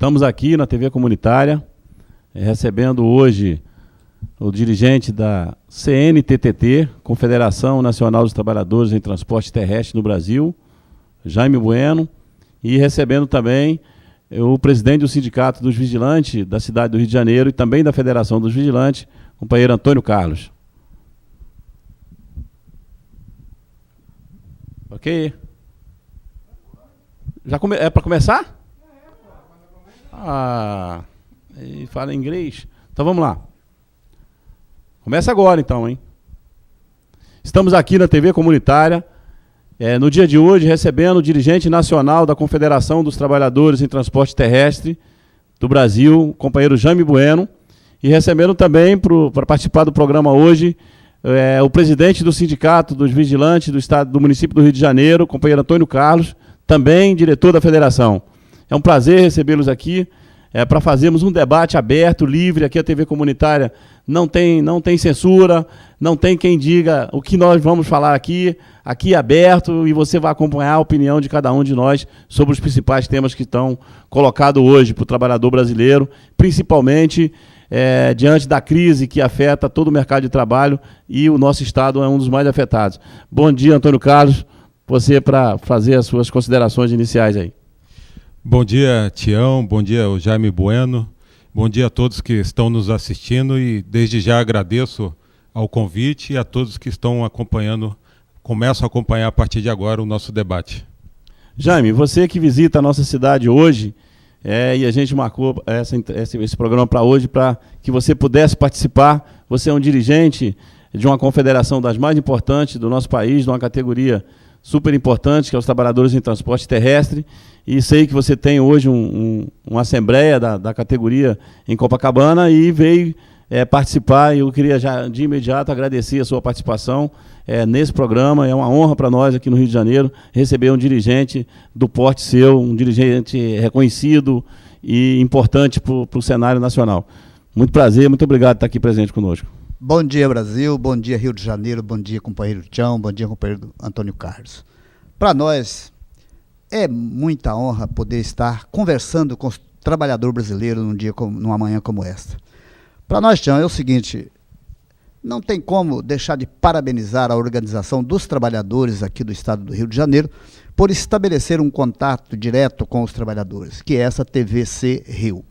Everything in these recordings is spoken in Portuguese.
Estamos aqui na TV Comunitária, recebendo hoje o dirigente da CNTTT, Confederação Nacional dos Trabalhadores em Transporte Terrestre no Brasil, Jaime Bueno, e recebendo também o presidente do Sindicato dos Vigilantes da cidade do Rio de Janeiro e também da Federação dos Vigilantes, companheiro Antônio Carlos. Ok? É para começar? Ele fala inglês. Então vamos lá. Começa agora então, hein? Estamos aqui na TV Comunitária, no dia de hoje, recebendo o dirigente nacional da Confederação dos Trabalhadores em Transporte Terrestre do Brasil, o companheiro Jaime Bueno, e recebendo também, para participar do programa hoje, o presidente do Sindicato dos Vigilantes do município do Rio de Janeiro, o companheiro Antônio Carlos, também diretor da Federação. É um prazer recebê-los aqui, para fazermos um debate aberto, livre. Aqui a TV Comunitária não tem censura, não tem quem diga o que nós vamos falar aqui. Aqui é aberto e você vai acompanhar a opinião de cada um de nós sobre os principais temas que estão colocados hoje para o trabalhador brasileiro, principalmente diante da crise que afeta todo o mercado de trabalho, e o nosso estado é um dos mais afetados. Bom dia, Antônio Carlos, você para fazer as suas considerações iniciais aí. Bom dia, Tião, bom dia, o Jaime Bueno, bom dia a todos que estão nos assistindo, e desde já agradeço ao convite e a todos que estão acompanhando, começam a acompanhar a partir de agora o nosso debate. Jaime, você que visita a nossa cidade hoje, e a gente marcou esse programa para hoje para que você pudesse participar. Você é um dirigente de uma confederação das mais importantes do nosso país, de uma categoria super importante, que é os trabalhadores em transporte terrestre, e sei que você tem hoje uma assembleia da categoria em Copacabana e veio participar, e eu queria já de imediato agradecer a sua participação nesse programa. É uma honra para nós aqui no Rio de Janeiro receber um dirigente do porte seu, um dirigente reconhecido e importante para o cenário nacional. Muito prazer, muito obrigado por estar aqui presente conosco. Bom dia, Brasil, bom dia, Rio de Janeiro, bom dia, companheiro Tião, bom dia, companheiro Antônio Carlos. Para nós, é muita honra poder estar conversando com o trabalhador brasileiro numa manhã como esta. Para nós, Tião, é o seguinte: não tem como deixar de parabenizar a organização dos trabalhadores aqui do estado do Rio de Janeiro por estabelecer um contato direto com os trabalhadores, que é essa TVC Rio.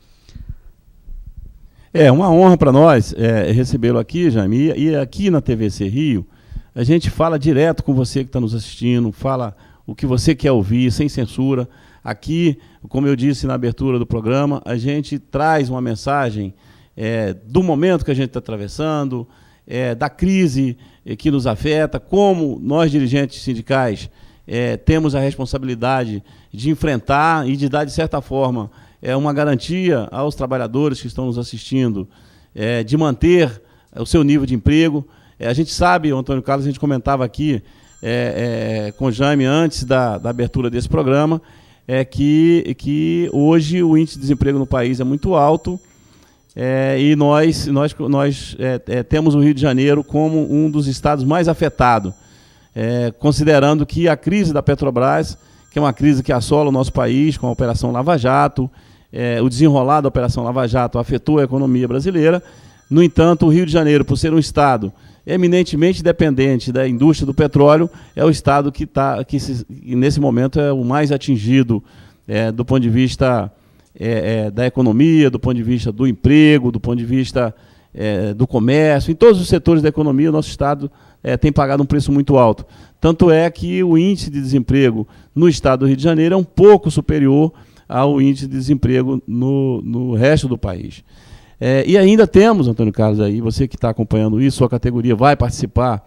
É uma honra para nós recebê-lo aqui, Jaime, e aqui na TVC Rio, a gente fala direto com você que está nos assistindo, fala o que você quer ouvir, sem censura. Aqui, como eu disse na abertura do programa, a gente traz uma mensagem do momento que a gente está atravessando, da crise que nos afeta, como nós, dirigentes sindicais, temos a responsabilidade de enfrentar e de dar, de certa forma, uma garantia aos trabalhadores que estão nos assistindo, de manter o seu nível de emprego. A gente sabe, Antônio Carlos, a gente comentava aqui com o Jaime antes da abertura desse programa, que hoje o índice de desemprego no país é muito alto, e nós temos o Rio de Janeiro como um dos estados mais afetados, considerando que a crise da Petrobras, que é uma crise que assola o nosso país com a Operação Lava Jato, o desenrolar da Operação Lava Jato afetou a economia brasileira. No entanto, o Rio de Janeiro, por ser um estado eminentemente dependente da indústria do petróleo, é o estado que nesse momento é o mais atingido do ponto de vista da economia, do ponto de vista do emprego, do ponto de vista do comércio. Em todos os setores da economia, o nosso estado tem pagado um preço muito alto. Tanto é que o índice de desemprego no estado do Rio de Janeiro é um pouco superior ao índice de desemprego no resto do país. E ainda temos, Antônio Carlos, aí, você que está acompanhando isso, sua categoria vai participar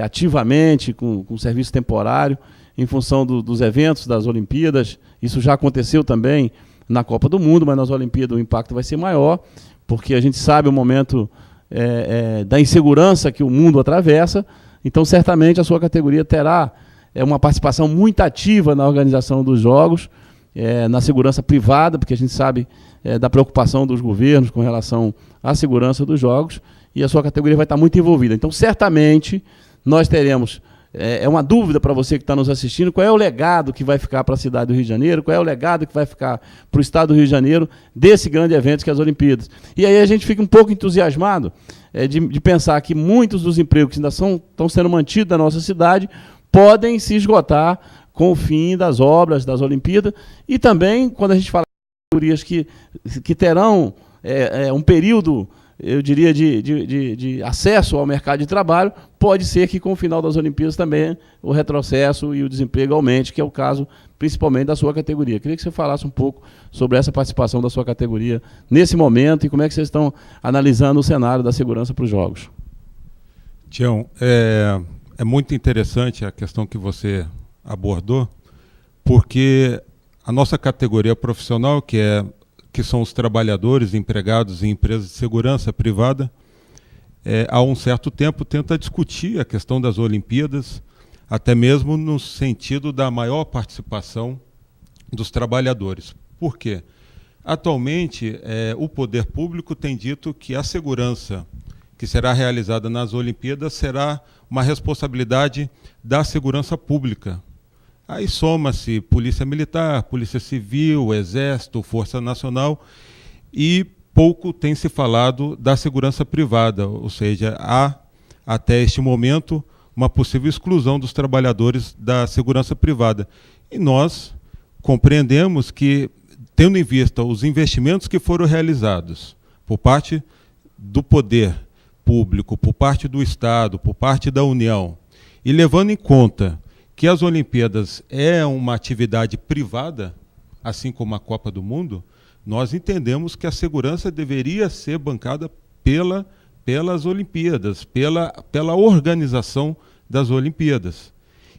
ativamente com serviço temporário, em função dos eventos das Olimpíadas. Isso já aconteceu também na Copa do Mundo, mas nas Olimpíadas o impacto vai ser maior, porque a gente sabe o momento da insegurança que o mundo atravessa. Então, certamente, a sua categoria terá uma participação muito ativa na organização dos Jogos, na segurança privada, porque a gente sabe da preocupação dos governos com relação à segurança dos Jogos, e a sua categoria vai estar muito envolvida. Então, certamente, nós teremos é uma dúvida para você que está nos assistindo, qual é o legado que vai ficar para a cidade do Rio de Janeiro, qual é o legado que vai ficar para o estado do Rio de Janeiro desse grande evento que é as Olimpíadas. E aí a gente fica um pouco entusiasmado de pensar que muitos dos empregos que ainda estão sendo mantidos na nossa cidade podem se esgotar com o fim das obras das Olimpíadas, e também quando a gente fala de categorias que terão um período, eu diria, de acesso ao mercado de trabalho, pode ser que com o final das Olimpíadas também o retrocesso e o desemprego aumente, que é o caso principalmente da sua categoria. Queria que você falasse um pouco sobre essa participação da sua categoria nesse momento e como é que vocês estão analisando o cenário da segurança para os Jogos. Tião, é muito interessante a questão que você abordou, porque a nossa categoria profissional, que são os trabalhadores empregados em empresas de segurança privada, há um certo tempo tenta discutir a questão das Olimpíadas, até mesmo no sentido da maior participação dos trabalhadores. Por quê? Atualmente, o poder público tem dito que a segurança que será realizada nas Olimpíadas será uma responsabilidade da segurança pública. Aí soma-se Polícia Militar, Polícia Civil, Exército, Força Nacional, e pouco tem se falado da segurança privada, ou seja, há até este momento uma possível exclusão dos trabalhadores da segurança privada. E nós compreendemos que, tendo em vista os investimentos que foram realizados por parte do poder público, por parte do Estado, por parte da União, e levando em conta que as Olimpíadas é uma atividade privada, assim como a Copa do Mundo, nós entendemos que a segurança deveria ser bancada pelas Olimpíadas, pela organização das Olimpíadas,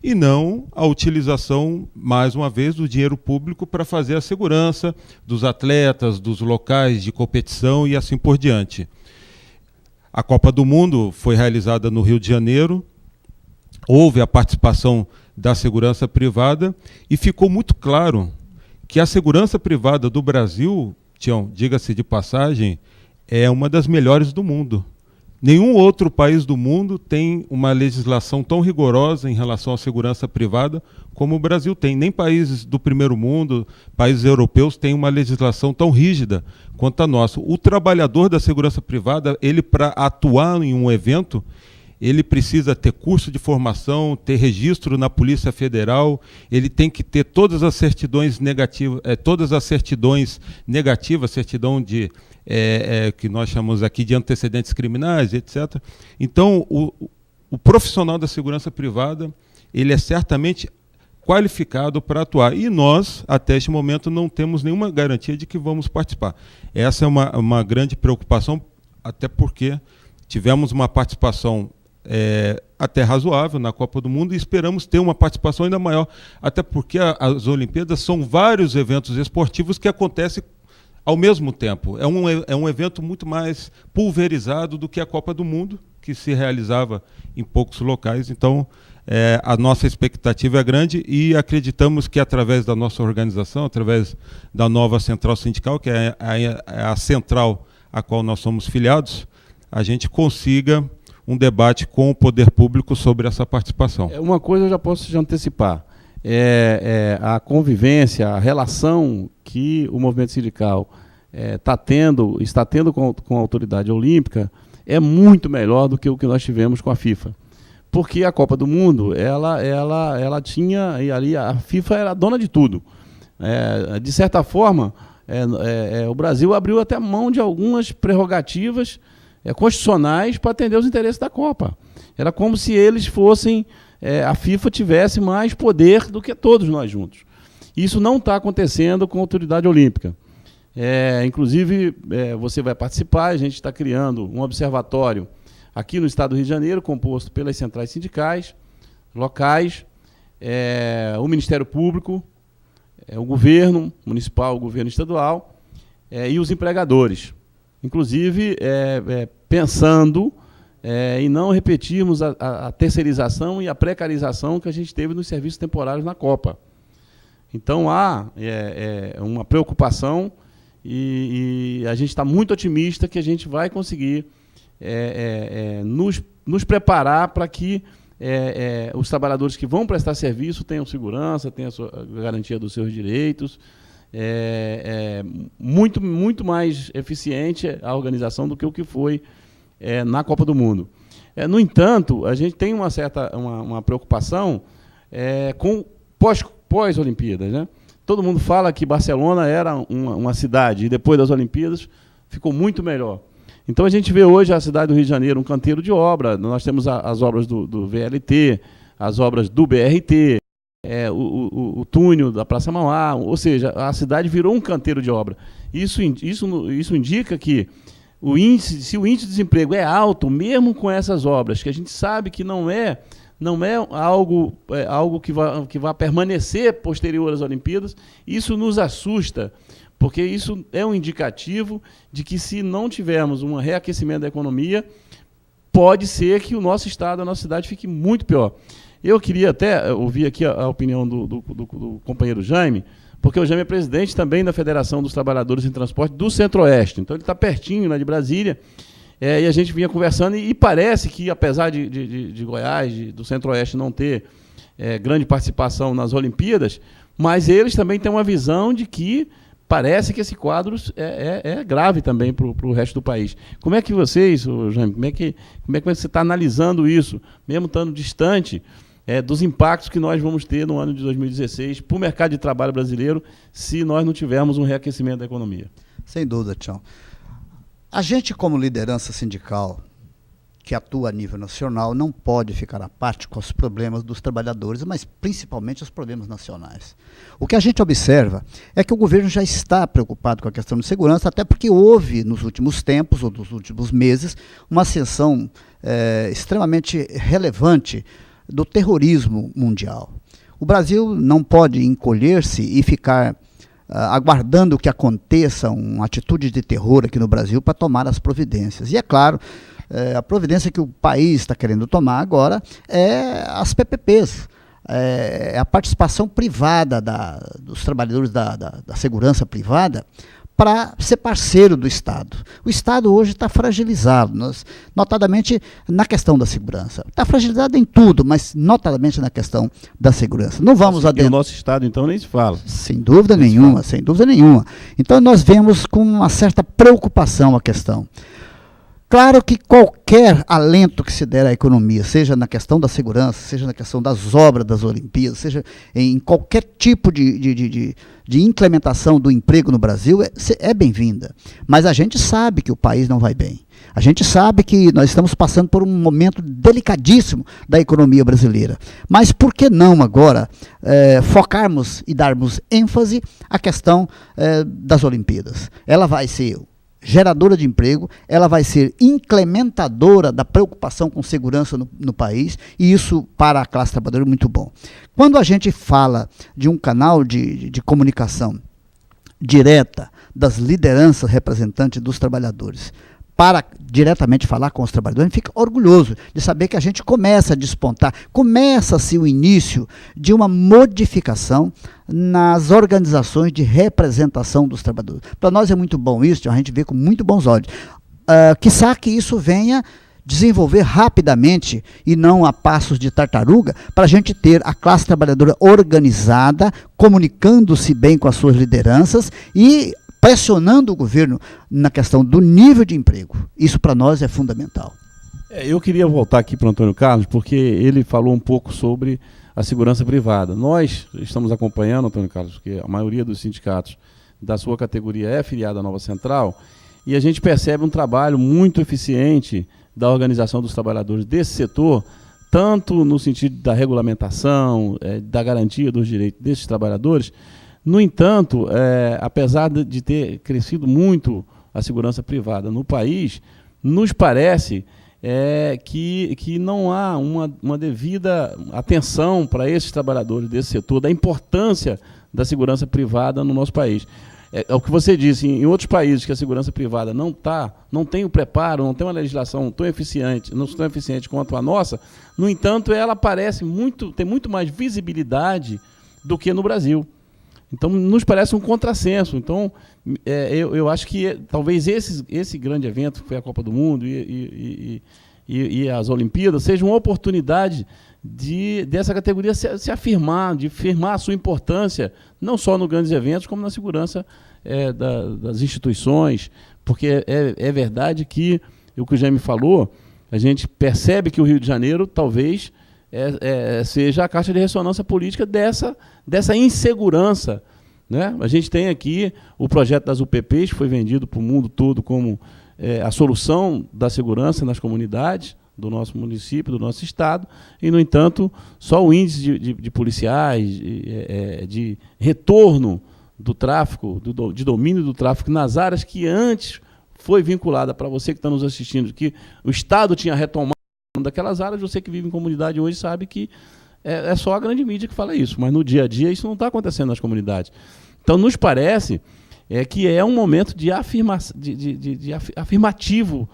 e não a utilização, mais uma vez, do dinheiro público para fazer a segurança dos atletas, dos locais de competição e assim por diante. A Copa do Mundo foi realizada no Rio de Janeiro, houve a participação da segurança privada e ficou muito claro que a segurança privada do Brasil, Tião, diga-se de passagem, é uma das melhores do mundo. Nenhum outro país do mundo tem uma legislação tão rigorosa em relação à segurança privada como o Brasil tem. Nem países do primeiro mundo, países europeus, têm uma legislação tão rígida quanto a nossa. O trabalhador da segurança privada, ele, para atuar em um evento, ele precisa ter curso de formação, ter registro na Polícia Federal, ele tem que ter todas as certidões negativas, certidão de que nós chamamos aqui de antecedentes criminais, etc. Então, o profissional da segurança privada, ele é certamente qualificado para atuar. E nós, até este momento, não temos nenhuma garantia de que vamos participar. Essa é uma grande preocupação, até porque tivemos uma participação até razoável na Copa do Mundo e esperamos ter uma participação ainda maior, até porque as Olimpíadas são vários eventos esportivos que acontecem ao mesmo tempo. É um evento muito mais pulverizado do que a Copa do Mundo, que se realizava em poucos locais. Então, a nossa expectativa é grande e acreditamos que, através da nossa organização, através da nova central sindical, que é a central a qual nós somos filiados, a gente consiga um debate com o poder público sobre essa participação. Uma coisa eu já posso te antecipar. A convivência, a relação que o movimento sindical está tendo com a autoridade olímpica é muito melhor do que o que nós tivemos com a FIFA. Porque a Copa do Mundo, ela tinha, e ali a FIFA era dona de tudo. De certa forma, o Brasil abriu até mão de algumas prerrogativas constitucionais para atender os interesses da Copa. Era como se eles fossem, a FIFA tivesse mais poder do que todos nós juntos. Isso não está acontecendo com a autoridade olímpica. Inclusive, você vai participar, a gente está criando um observatório aqui no estado do Rio de Janeiro, composto pelas centrais sindicais, locais, o Ministério Público, o governo municipal, o governo estadual e os empregadores. Inclusive, pensando em não repetirmos a terceirização e a precarização que a gente teve nos serviços temporários na Copa. Então, há uma preocupação e a gente está muito otimista que a gente vai conseguir nos preparar para que os trabalhadores que vão prestar serviço tenham segurança, tenham a garantia dos seus direitos. Muito mais eficiente a organização do que o que foi na Copa do Mundo. No entanto, a gente tem uma preocupação com pós-Olimpíadas, né? Todo mundo fala que Barcelona era uma cidade e depois das Olimpíadas ficou muito melhor. Então a gente vê hoje a cidade do Rio de Janeiro um canteiro de obra. Nós temos as obras do VLT, as obras do BRT, o túnel da Praça Mauá, ou seja, a cidade virou um canteiro de obra. Isso indica que se o índice de desemprego é alto, mesmo com essas obras, que a gente sabe que não é algo que vai permanecer posterior às Olimpíadas, isso nos assusta, porque isso é um indicativo de que, se não tivermos um reaquecimento da economia, pode ser que o nosso estado, a nossa cidade, fique muito pior. Eu queria até ouvir aqui a opinião do companheiro Jaime, porque o Jaime é presidente também da Federação dos Trabalhadores em Transporte do Centro-Oeste, então ele está pertinho, né, de Brasília, e a gente vinha conversando, e parece que, apesar de Goiás, do Centro-Oeste, não ter grande participação nas Olimpíadas, mas eles também têm uma visão de que parece que esse quadro é grave também para o resto do país. Como é que vocês, Jaime, como é que você está analisando isso, mesmo estando distante dos impactos que nós vamos ter no ano de 2016 para o mercado de trabalho brasileiro, se nós não tivermos um reaquecimento da economia? Sem dúvida, Tião. A gente, como liderança sindical que atua a nível nacional, não pode ficar à parte com os problemas dos trabalhadores, mas principalmente os problemas nacionais. O que a gente observa é que o governo já está preocupado com a questão de segurança, até porque houve, nos últimos tempos, ou nos últimos meses, uma ascensão extremamente relevante do terrorismo mundial. O Brasil não pode encolher-se e ficar aguardando que aconteça uma atitude de terror aqui no Brasil para tomar as providências. E é claro, a providência que o país está querendo tomar agora é as PPPs, a participação privada dos trabalhadores da segurança privada para ser parceiro do Estado. O Estado hoje está fragilizado, notadamente na questão da segurança. Está fragilizado em tudo, mas notadamente na questão da segurança. Não vamos adentrar. O nosso Estado, então, nem se fala. Sem dúvida nenhuma, sem dúvida nenhuma. Então, nós vemos com uma certa preocupação a questão. Claro que qualquer alento que se der à economia, seja na questão da segurança, seja na questão das obras das Olimpíadas, seja em qualquer tipo de incrementação do emprego no Brasil, é bem-vinda. Mas a gente sabe que o país não vai bem. A gente sabe que nós estamos passando por um momento delicadíssimo da economia brasileira. Mas por que não agora focarmos e darmos ênfase à questão das Olimpíadas? Ela vai ser geradora de emprego, ela vai ser incrementadora da preocupação com segurança no país, e isso para a classe trabalhadora é muito bom. Quando a gente fala de um canal de comunicação direta das lideranças representantes dos trabalhadores para diretamente falar com os trabalhadores, a gente fica orgulhoso de saber que a gente começa a despontar, começa-se o início de uma modificação nas organizações de representação dos trabalhadores. Para nós é muito bom isso, a gente vê com muito bons olhos. Quiçá que isso venha desenvolver rapidamente e não a passos de tartaruga, para a gente ter a classe trabalhadora organizada, comunicando-se bem com as suas lideranças e pressionando o governo na questão do nível de emprego. Isso para nós é fundamental. Eu queria voltar aqui para o Antônio Carlos, porque ele falou um pouco sobre a segurança privada. Nós estamos acompanhando, Antônio Carlos, porque a maioria dos sindicatos da sua categoria é filiada à Nova Central, e a gente percebe um trabalho muito eficiente da organização dos trabalhadores desse setor, tanto no sentido da regulamentação, da garantia dos direitos desses trabalhadores. No entanto, apesar de ter crescido muito a segurança privada no país, nos parece que não há uma devida atenção para esses trabalhadores desse setor, da importância da segurança privada no nosso país. É o que você disse, em outros países que a segurança privada não tem o preparo, não tem uma legislação tão eficiente quanto a nossa, no entanto, ela tem muito mais visibilidade do que no Brasil. Então, nos parece um contrassenso. Então, eu acho que talvez esse grande evento, que foi a Copa do Mundo, e e as Olimpíadas sejam uma oportunidade dessa categoria se afirmar, de firmar a sua importância, não só nos grandes eventos, como na segurança das instituições, porque é verdade que, o que o Jaime falou, a gente percebe que o Rio de Janeiro talvez seja a caixa de ressonância política dessa insegurança, né? A gente tem aqui o projeto das UPPs, que foi vendido para o mundo todo como a solução da segurança nas comunidades do nosso município, do nosso estado, e, no entanto, só o índice de policiais, de retorno do tráfico, de domínio do tráfico nas áreas que antes foi vinculada, para você que está nos assistindo, que o Estado tinha retomado daquelas áreas, você que vive em comunidade hoje sabe que é só a grande mídia que fala isso, mas no dia a dia isso não está acontecendo nas comunidades. Então, nos parece que é um momento de afirmativo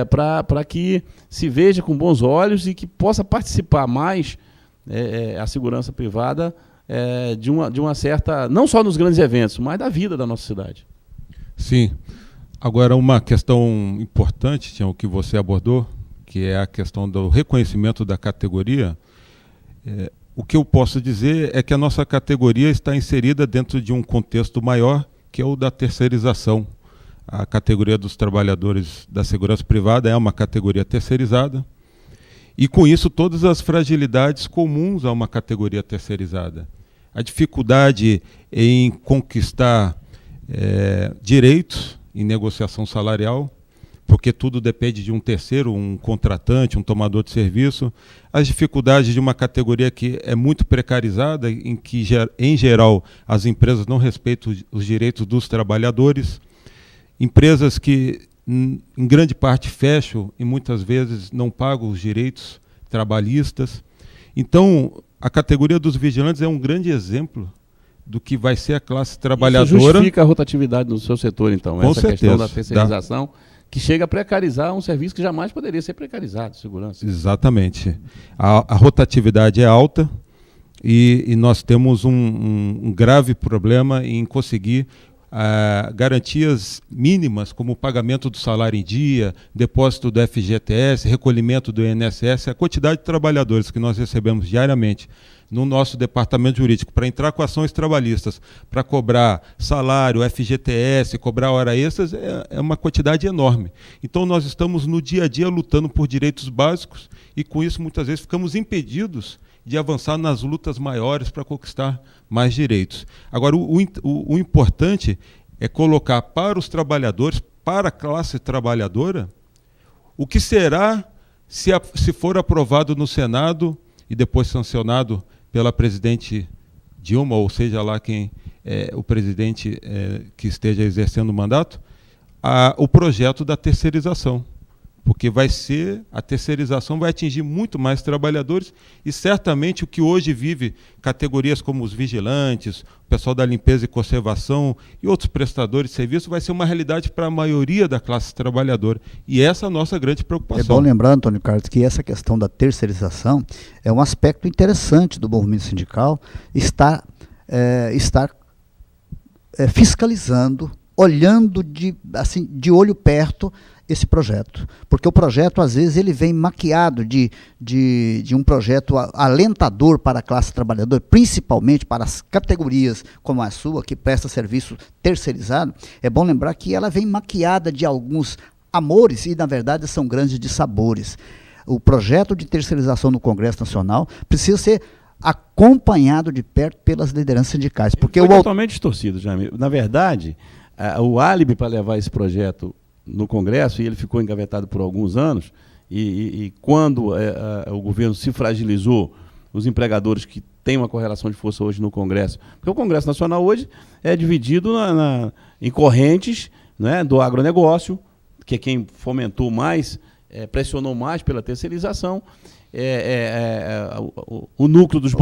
para que se veja com bons olhos e que possa participar mais a segurança privada de uma certa, não só nos grandes eventos, mas da vida da nossa cidade. Sim. Agora, uma questão importante, Tião, que você abordou, que é a questão do reconhecimento da categoria. O que eu posso dizer é que a nossa categoria está inserida dentro de um contexto maior, que é o da terceirização. A categoria dos trabalhadores da segurança privada é uma categoria terceirizada, e com isso todas as fragilidades comuns a uma categoria terceirizada. A dificuldade em conquistar direitos em negociação salarial, porque tudo depende de um terceiro, um contratante, um tomador de serviço. As dificuldades de uma categoria que é muito precarizada, em que, em geral, as empresas não respeitam os direitos dos trabalhadores. Empresas que, em grande parte, fecham e muitas vezes não pagam os direitos trabalhistas. Então, a categoria dos vigilantes é um grande exemplo do que vai ser a classe trabalhadora. Isso justifica a rotatividade no seu setor, então, com essa certeza, questão da terceirização, que chega a precarizar um serviço que jamais poderia ser precarizado, segurança. Exatamente. A rotatividade é alta e nós temos um grave problema em conseguir garantias mínimas, como o pagamento do salário em dia, depósito do FGTS, recolhimento do INSS, a quantidade de trabalhadores que nós recebemos diariamente no nosso departamento jurídico para entrar com ações trabalhistas, para cobrar salário, FGTS, cobrar hora extras, é uma quantidade enorme. Então nós estamos no dia a dia lutando por direitos básicos e com isso muitas vezes ficamos impedidos de avançar nas lutas maiores para conquistar mais direitos. Agora, o importante é colocar para os trabalhadores, para a classe trabalhadora, o que será se for aprovado no Senado e depois sancionado pela presidente Dilma, ou seja lá quem o presidente que esteja exercendo o mandato, o projeto da terceirização. Porque a terceirização vai atingir muito mais trabalhadores e certamente o que hoje vive categorias como os vigilantes, o pessoal da limpeza e conservação e outros prestadores de serviço vai ser uma realidade para a maioria da classe trabalhadora. E essa é a nossa grande preocupação. É bom lembrar, Antônio Carlos, que essa questão da terceirização é um aspecto interessante do movimento sindical, estar fiscalizando, olhando de olho perto esse projeto, porque o projeto às vezes ele vem maquiado de um projeto alentador para a classe trabalhadora, principalmente para as categorias como a sua, que presta serviço terceirizado. É bom lembrar que ela vem maquiada de alguns amores e na verdade são grandes dissabores. O projeto de terceirização no Congresso Nacional precisa ser acompanhado de perto pelas lideranças sindicais, porque foi totalmente distorcido, Jaime. Na verdade, o álibi para levar esse projeto no Congresso, e ele ficou engavetado por alguns anos, e quando o governo se fragilizou, os empregadores que têm uma correlação de força hoje no Congresso, porque o Congresso Nacional hoje é dividido em correntes, né, do agronegócio, que é quem fomentou mais, pressionou mais pela terceirização, o núcleo dos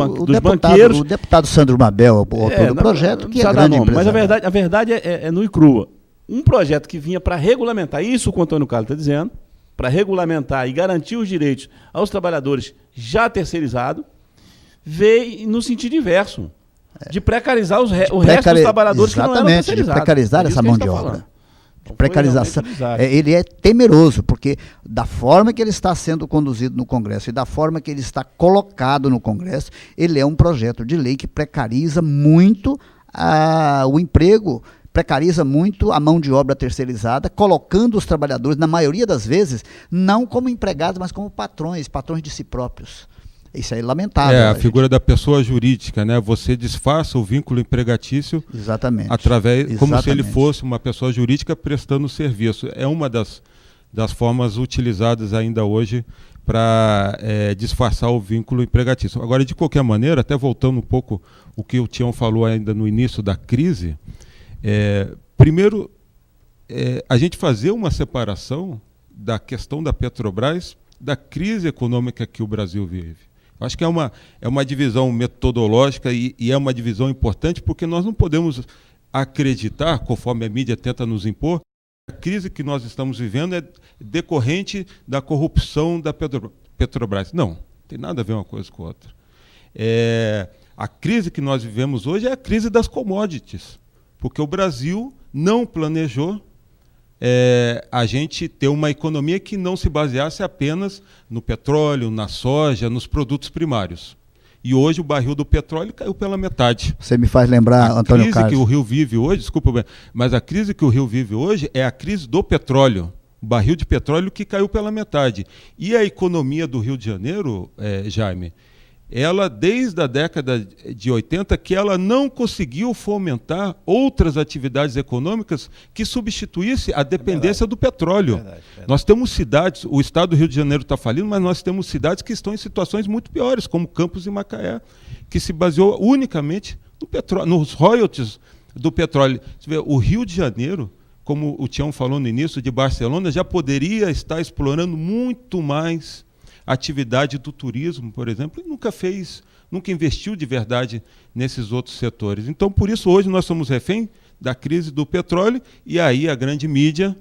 banqueiros. O deputado Sandro Mabel, o autor do projeto, que é grande empresário. Mas a verdade é nua e crua. Um projeto que vinha para regulamentar, isso que o Antônio Carlos está dizendo, para regulamentar e garantir os direitos aos trabalhadores já terceirizados, veio no sentido inverso, de precarizar o resto dos trabalhadores que não eram terceirizados. De precarizar essa mão de obra. precarização. Ele é temeroso, porque da forma que ele está sendo conduzido no Congresso e da forma que ele está colocado no Congresso, ele é um projeto de lei que precariza muito o emprego, precariza muito a mão de obra terceirizada, colocando os trabalhadores, na maioria das vezes, não como empregados, mas como patrões de si próprios. Isso é lamentável. A figura da pessoa jurídica, né? Você disfarça o vínculo empregatício como se ele fosse uma pessoa jurídica prestando serviço. É uma das formas utilizadas ainda hoje para disfarçar o vínculo empregatício. Agora, de qualquer maneira, até voltando um pouco o que o Tião falou ainda no início da crise, primeiro, a gente fazer uma separação da questão da Petrobras da crise econômica que o Brasil vive. Acho que é uma divisão metodológica e é uma divisão importante, porque nós não podemos acreditar, conforme a mídia tenta nos impor, que a crise que nós estamos vivendo é decorrente da corrupção da Petrobras. Não tem nada a ver uma coisa com a outra. A crise que nós vivemos hoje é a crise das commodities, porque o Brasil não planejou a gente ter uma economia que não se baseasse apenas no petróleo, na soja, nos produtos primários. E hoje o barril do petróleo caiu pela metade. Você me faz lembrar, Antônio Carlos. A crise que o Rio vive hoje, desculpa, mas a crise que o Rio vive hoje é a crise do petróleo. O barril de petróleo que caiu pela metade. E a economia do Rio de Janeiro, Jaime, ela, desde a década de 80, que ela não conseguiu fomentar outras atividades econômicas que substituísse a dependência do petróleo. Verdade. Nós temos cidades, o estado do Rio de Janeiro está falindo, mas nós temos cidades que estão em situações muito piores, como Campos e Macaé, que se baseou unicamente no petróleo, nos royalties do petróleo. Você vê, o Rio de Janeiro, como o Tião falou no início, de Barcelona, já poderia estar explorando muito mais a atividade do turismo, por exemplo, e nunca investiu de verdade nesses outros setores. Então, por isso, hoje nós somos refém da crise do petróleo, e aí a grande mídia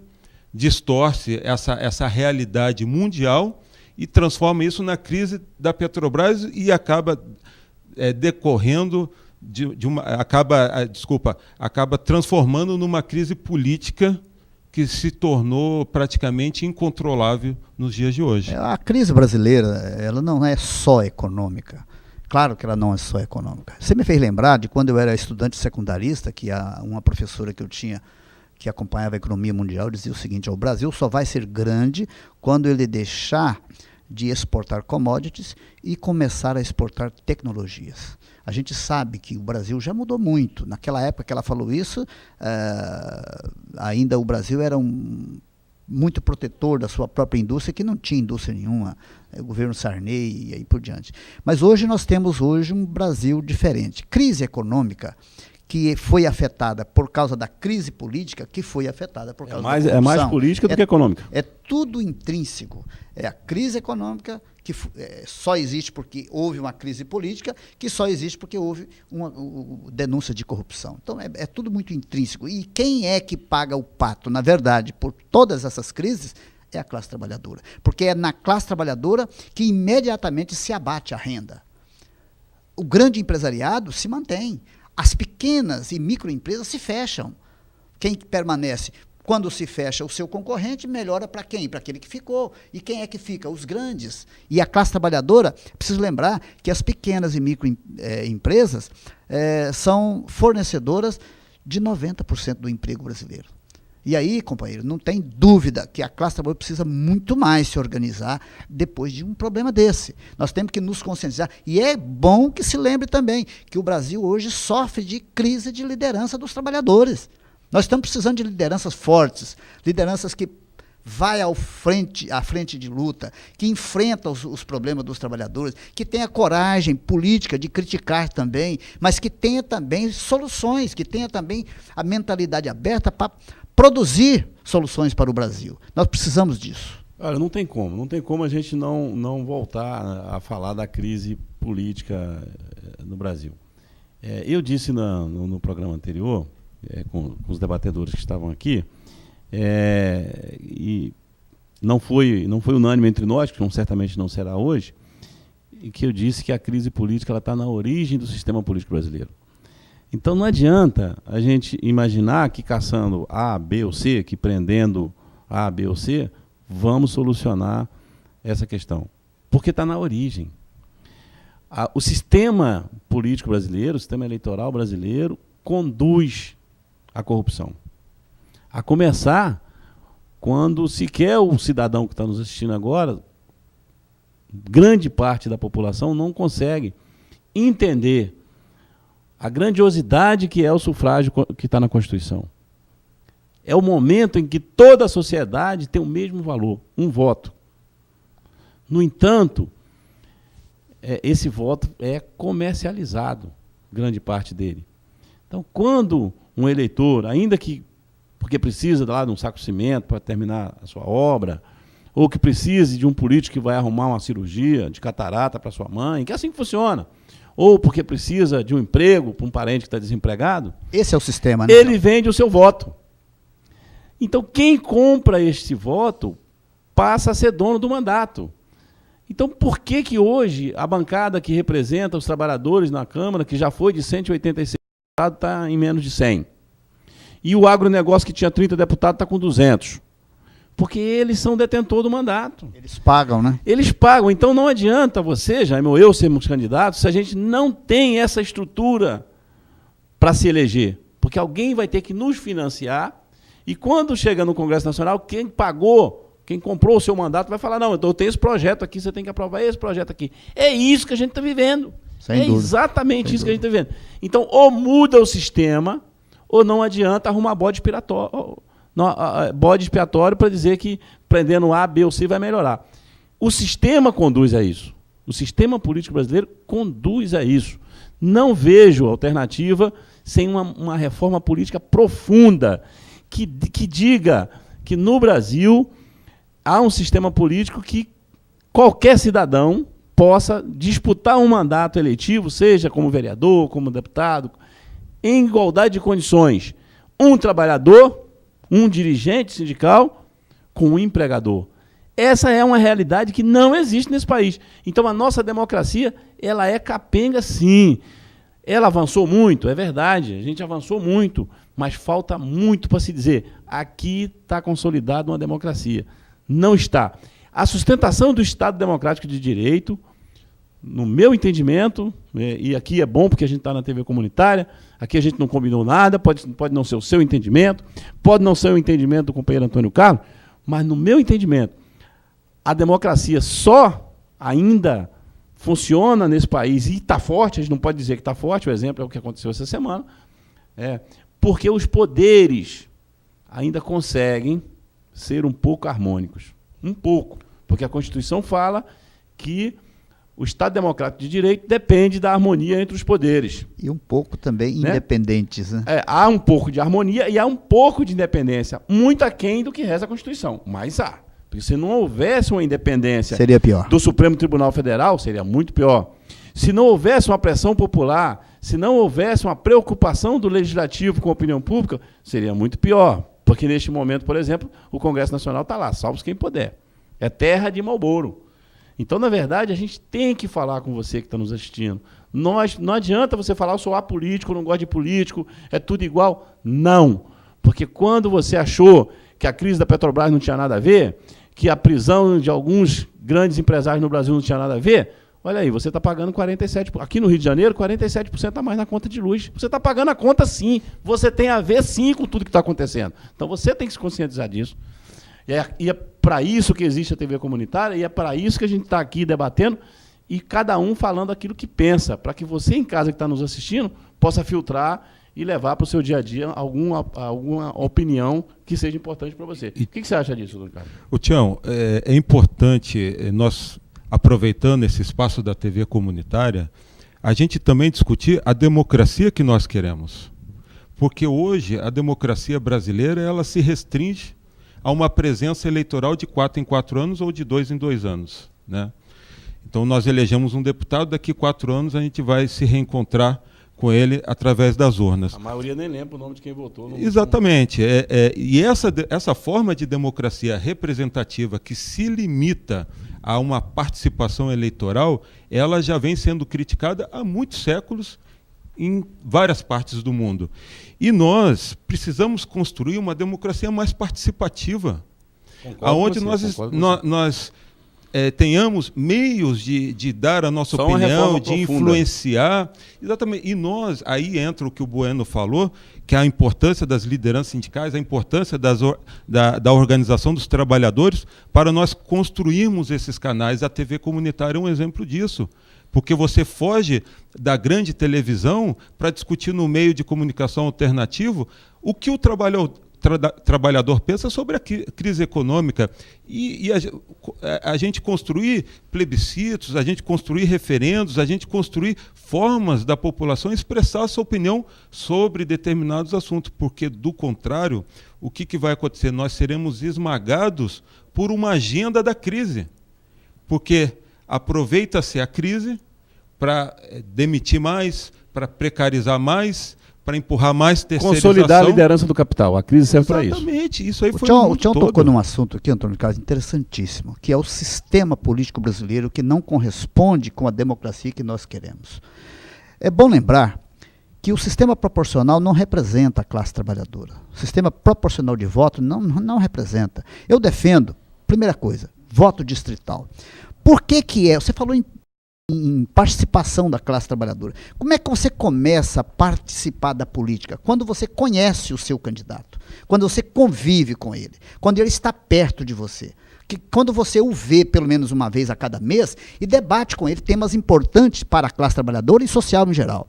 distorce essa realidade mundial e transforma isso na crise da Petrobras e acaba decorrendo acaba transformando numa crise política que se tornou praticamente incontrolável nos dias de hoje. A crise brasileira, ela não é só econômica. Claro que ela não é só econômica. Você me fez lembrar de quando eu era estudante secundarista, que uma professora que eu tinha, que acompanhava a economia mundial, dizia o seguinte: o Brasil só vai ser grande quando ele deixar de exportar commodities e começar a exportar tecnologias. A gente sabe que o Brasil já mudou muito. Naquela época que ela falou isso, ainda o Brasil era muito protetor da sua própria indústria, que não tinha indústria nenhuma, o governo Sarney e aí por diante. Mas hoje nós temos um Brasil diferente. Crise econômica que foi afetada por causa da crise política, que foi afetada por causa da corrupção. É mais política do que econômica. É tudo intrínseco. É a crise econômica que só existe porque houve uma crise política, que só existe porque houve uma denúncia de corrupção. Então, é tudo muito intrínseco. E quem é que paga o pato, na verdade, por todas essas crises? É a classe trabalhadora. Porque é na classe trabalhadora que imediatamente se abate a renda. O grande empresariado se mantém. As pequenas e microempresas se fecham. Quem permanece? Quando se fecha o seu concorrente, melhora para quem? Para aquele que ficou. E quem é que fica? Os grandes. E a classe trabalhadora, preciso lembrar que as pequenas e microempresas são fornecedoras de 90% do emprego brasileiro. E aí, companheiro, não tem dúvida que a classe trabalhadora precisa muito mais se organizar depois de um problema desse. Nós temos que nos conscientizar. E é bom que se lembre também que o Brasil hoje sofre de crise de liderança dos trabalhadores. Nós estamos precisando de lideranças fortes, lideranças que vai à frente de luta, que enfrenta os problemas dos trabalhadores, que tenha coragem política de criticar também, mas que tenha também soluções, que tenha também a mentalidade aberta para produzir soluções para o Brasil. Nós precisamos disso. Olha, não tem como a gente não voltar a falar da crise política no Brasil. Eu disse no programa anterior, com os debatedores que estavam aqui, e não foi unânime entre nós, que certamente não será hoje, e que eu disse que a crise política está na origem do sistema político brasileiro. Então não adianta a gente imaginar que caçando A, B ou C, que prendendo A, B ou C, vamos solucionar essa questão. Porque está na origem. O sistema político brasileiro, o sistema eleitoral brasileiro, conduz à corrupção. A começar quando sequer o cidadão que está nos assistindo agora, grande parte da população não consegue entender a grandiosidade que é o sufrágio que está na Constituição. É o momento em que toda a sociedade tem o mesmo valor, um voto. No entanto, esse voto é comercializado, grande parte dele. Então, quando um eleitor, ainda que porque precisa lá de um saco de cimento para terminar a sua obra, ou que precise de um político que vai arrumar uma cirurgia de catarata para sua mãe, que é assim que funciona, ou porque precisa de um emprego para um parente que está desempregado, esse é o sistema, né? Ele vende o seu voto. Então, quem compra este voto passa a ser dono do mandato. Então, por que hoje a bancada que representa os trabalhadores na Câmara, que já foi de 186 deputados, está em menos de 100? E o agronegócio, que tinha 30 deputados, está com 200? Porque eles são detentor do mandato. Eles pagam, né? Eles pagam. Então, não adianta você, Jaime, ou eu sermos candidatos, se a gente não tem essa estrutura para se eleger. Porque alguém vai ter que nos financiar, e quando chega no Congresso Nacional, quem pagou, quem comprou o seu mandato vai falar, não, então eu tenho esse projeto aqui, você tem que aprovar esse projeto aqui. É isso que a gente está vivendo. Sem dúvida. Exatamente isso que a gente está vivendo. Então, ou muda o sistema, ou não adianta arrumar bode expiatório para dizer que prendendo A, B ou C vai melhorar. O sistema conduz a isso. O sistema político brasileiro conduz a isso. Não vejo alternativa sem uma reforma política profunda que diga que no Brasil há um sistema político que qualquer cidadão possa disputar um mandato eletivo, seja como vereador, como deputado, em igualdade de condições. Um trabalhador, um dirigente sindical com um empregador. Essa é uma realidade que não existe nesse país. Então, a nossa democracia, ela é capenga, sim. Ela avançou muito, é verdade, a gente avançou muito, mas falta muito para se dizer, aqui está consolidada uma democracia. Não está. A sustentação do Estado Democrático de Direito, no meu entendimento, e aqui é bom porque a gente está na TV comunitária, aqui a gente não combinou nada, pode não ser o seu entendimento, pode não ser o entendimento do companheiro Antônio Carlos, mas no meu entendimento, a democracia só ainda funciona nesse país e está forte, a gente não pode dizer que está forte, o exemplo é o que aconteceu essa semana, porque os poderes ainda conseguem ser um pouco harmônicos. Um pouco. Porque a Constituição fala que o Estado Democrático de Direito depende da harmonia entre os poderes. E um pouco também independentes, né? Há um pouco de harmonia e há um pouco de independência, muito aquém do que reza a Constituição, mas há. Porque se não houvesse uma independência seria pior. Do Supremo Tribunal Federal, seria muito pior. Se não houvesse uma pressão popular, se não houvesse uma preocupação do Legislativo com a opinião pública, seria muito pior. Porque, neste momento, por exemplo, o Congresso Nacional está lá, salve quem puder. É terra de Marlboro. Então, na verdade, a gente tem que falar com você que está nos assistindo. Não adianta você falar, eu sou apolítico, não gosto de político, é tudo igual. Não. Porque quando você achou que a crise da Petrobras não tinha nada a ver, que a prisão de alguns grandes empresários no Brasil não tinha nada a ver, olha aí, você está pagando 47%. Aqui no Rio de Janeiro, 47% a mais na conta de luz. Você está pagando a conta, sim. Você tem a ver, sim, com tudo que está acontecendo. Então, você tem que se conscientizar disso. E é para isso que existe a TV comunitária, e é para isso que a gente está aqui debatendo, e cada um falando aquilo que pensa, para que você em casa que está nos assistindo possa filtrar e levar para o seu dia a dia alguma opinião que seja importante para você. O que você acha disso, doutor Carlos? Tião, é importante nós, aproveitando esse espaço da TV comunitária, a gente também discutir a democracia que nós queremos. Porque hoje a democracia brasileira ela se restringe a uma presença eleitoral de 4 em 4 anos ou de 2 em 2 anos, né? Então nós elegemos um deputado, daqui 4 anos a gente vai se reencontrar com ele através das urnas. A maioria nem lembra o nome de quem votou. Exatamente. E essa forma de democracia representativa que se limita a uma participação eleitoral, ela já vem sendo criticada há muitos séculos em várias partes do mundo. E nós precisamos construir uma democracia mais participativa, onde nós tenhamos meios de dar a nossa opinião, de influenciar. Exatamente. E nós, aí entra o que o Bueno falou, que é a importância das lideranças sindicais, a importância da organização dos trabalhadores, para nós construirmos esses canais. A TV comunitária é um exemplo disso. Porque você foge da grande televisão para discutir no meio de comunicação alternativo o que o trabalhador pensa sobre a crise econômica. E a gente construir plebiscitos, a gente construir referendos, a gente construir formas da população expressar a sua opinião sobre determinados assuntos. Porque, do contrário, o que vai acontecer? Nós seremos esmagados por uma agenda da crise. Porque aproveita-se a crise para demitir mais, para precarizar mais, para empurrar mais terceirização. Consolidar a liderança do capital. A crise serve para isso. Exatamente. Isso aí foi o Tião tocou num assunto aqui, Antônio Carlos, interessantíssimo, que é o sistema político brasileiro que não corresponde com a democracia que nós queremos. É bom lembrar que o sistema proporcional não representa a classe trabalhadora. O sistema proporcional de voto não representa. Eu defendo, primeira coisa, voto distrital. Por que você falou em participação da classe trabalhadora. Como é que você começa a participar da política? Quando você conhece o seu candidato, quando você convive com ele, quando ele está perto de você, quando você o vê pelo menos uma vez a cada mês e debate com ele temas importantes para a classe trabalhadora e social em geral.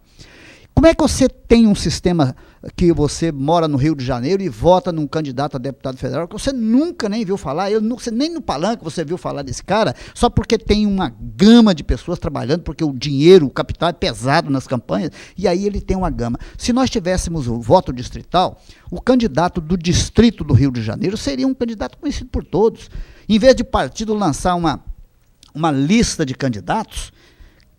Como é que você tem um sistema que você mora no Rio de Janeiro e vota num candidato a deputado federal que você nunca nem viu falar, nem no palanque você viu falar desse cara, só porque tem uma gama de pessoas trabalhando, porque o dinheiro, o capital é pesado nas campanhas, e aí ele tem uma gama. Se nós tivéssemos o voto distrital, o candidato do distrito do Rio de Janeiro seria um candidato conhecido por todos. Em vez de partido lançar uma lista de candidatos,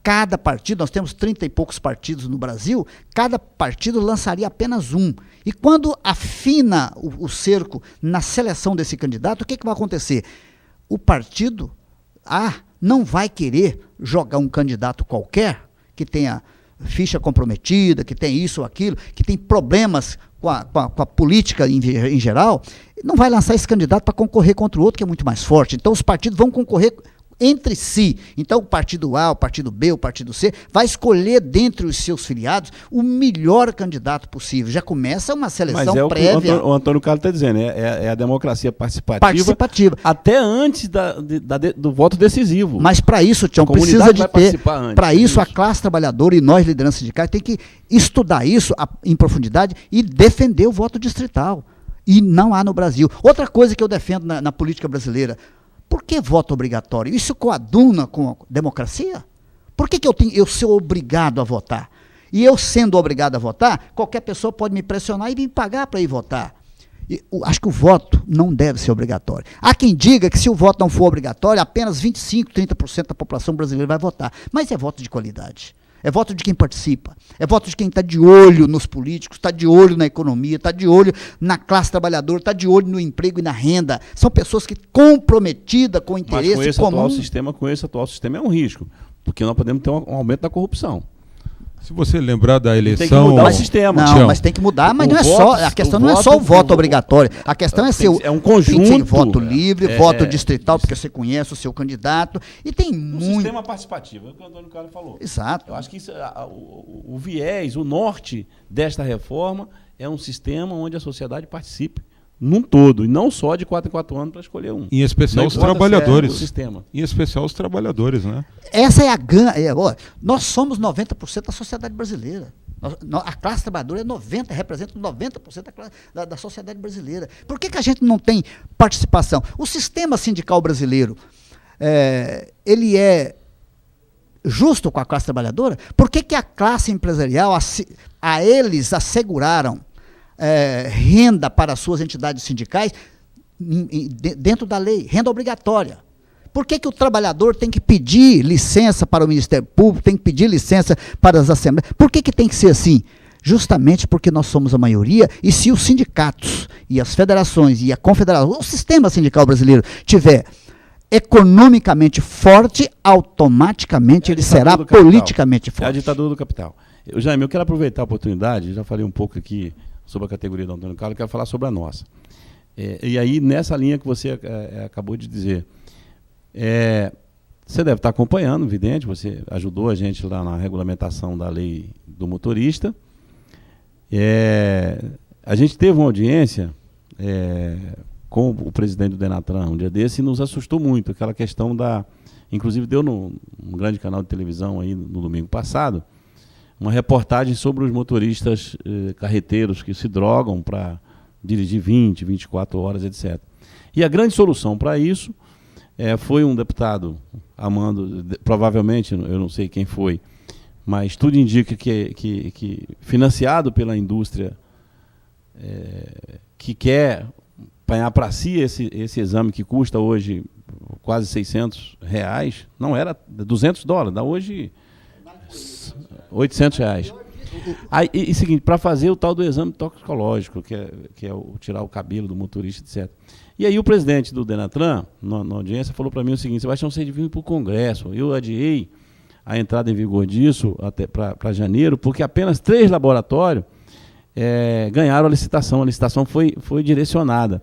cada partido, nós temos 30 e poucos partidos no Brasil, cada partido lançaria apenas um. E quando afina o cerco na seleção desse candidato, o que vai acontecer? O partido A não vai querer jogar um candidato qualquer, que tenha ficha comprometida, que tem isso ou aquilo, que tem problemas com a política em geral, não vai lançar esse candidato para concorrer contra o outro, que é muito mais forte. Então os partidos vão concorrer entre si. Então o partido A, o partido B, o partido C vai escolher dentre os seus filiados o melhor candidato possível. Já começa uma seleção prévia. Mas é o que o Antônio Carlos está dizendo, é a democracia participativa. Até antes do voto decisivo. Mas para isso, Tião, precisa de ter, para isso a classe trabalhadora e nós, lideranças sindicais, tem que estudar isso em profundidade e defender o voto distrital. E não há no Brasil. Outra coisa que eu defendo na política brasileira: por que voto obrigatório? Isso coaduna com a democracia? Por que eu sou obrigado a votar? E eu, sendo obrigado a votar, qualquer pessoa pode me pressionar e me pagar para ir votar. Acho que o voto não deve ser obrigatório. Há quem diga que se o voto não for obrigatório, apenas 25, 30% da população brasileira vai votar. Mas é voto de qualidade. É voto de quem participa, é voto de quem está de olho nos políticos, está de olho na economia, está de olho na classe trabalhadora, está de olho no emprego e na renda. São pessoas que comprometidas com o interesse comum. Mas com esse atual sistema é um risco, porque nós podemos ter um aumento da corrupção. Se você lembrar da eleição... Tem que mudar o sistema. Não, mas tem que mudar, mas não é só... A questão não é só o voto obrigatório. A questão é ser... É um conjunto. Tem que ser voto livre, voto distrital, porque você conhece o seu candidato. E tem muito... sistema participativo, é o que o Antônio Carlos falou. Exato. Eu acho que o viés, o norte desta reforma é um sistema onde a sociedade participe num todo, e não só de 4 em 4 anos para escolher um. Em especial os trabalhadores. O sistema. Em especial os trabalhadores, né? Essa é a nós somos 90% da sociedade brasileira. A classe trabalhadora representa 90% da sociedade brasileira. Por que a gente não tem participação? O sistema sindical brasileiro, ele é justo com a classe trabalhadora? Por que a classe empresarial, a eles asseguraram renda para as suas entidades sindicais dentro da lei, renda obrigatória? Por que o trabalhador tem que pedir licença para o Ministério Público, tem que pedir licença para as assembleias? Por que tem que ser assim? Justamente porque nós somos a maioria, e se os sindicatos e as federações e a confederação, o sistema sindical brasileiro tiver economicamente forte, automaticamente ele será politicamente forte. É a ditadura do capital. Jaime, eu quero aproveitar a oportunidade, já falei um pouco aqui sobre a categoria do Antônio Carlos, eu quero falar sobre a nossa. E aí, nessa linha que você acabou de dizer, você deve estar acompanhando, evidente, você ajudou a gente lá na regulamentação da lei do motorista. A gente teve uma audiência com o presidente do Denatran um dia desse e nos assustou muito, aquela questão inclusive deu num grande canal de televisão aí no domingo passado, uma reportagem sobre os motoristas carreteiros que se drogam para dirigir 20, 24 horas, etc. E a grande solução para isso foi um deputado, provavelmente, eu não sei quem foi, mas tudo indica que financiado pela indústria que quer apanhar para si esse exame que custa hoje quase R$600, não era $200, dá hoje R$800. E seguinte, para fazer o tal do exame toxicológico, que é tirar o cabelo do motorista, etc. E aí o presidente do Denatran, na audiência, falou para mim o seguinte: Sebastião, você devia ir para o Congresso. Eu adiei a entrada em vigor disso até para janeiro, porque apenas 3 laboratórios ganharam a licitação. A licitação foi direcionada.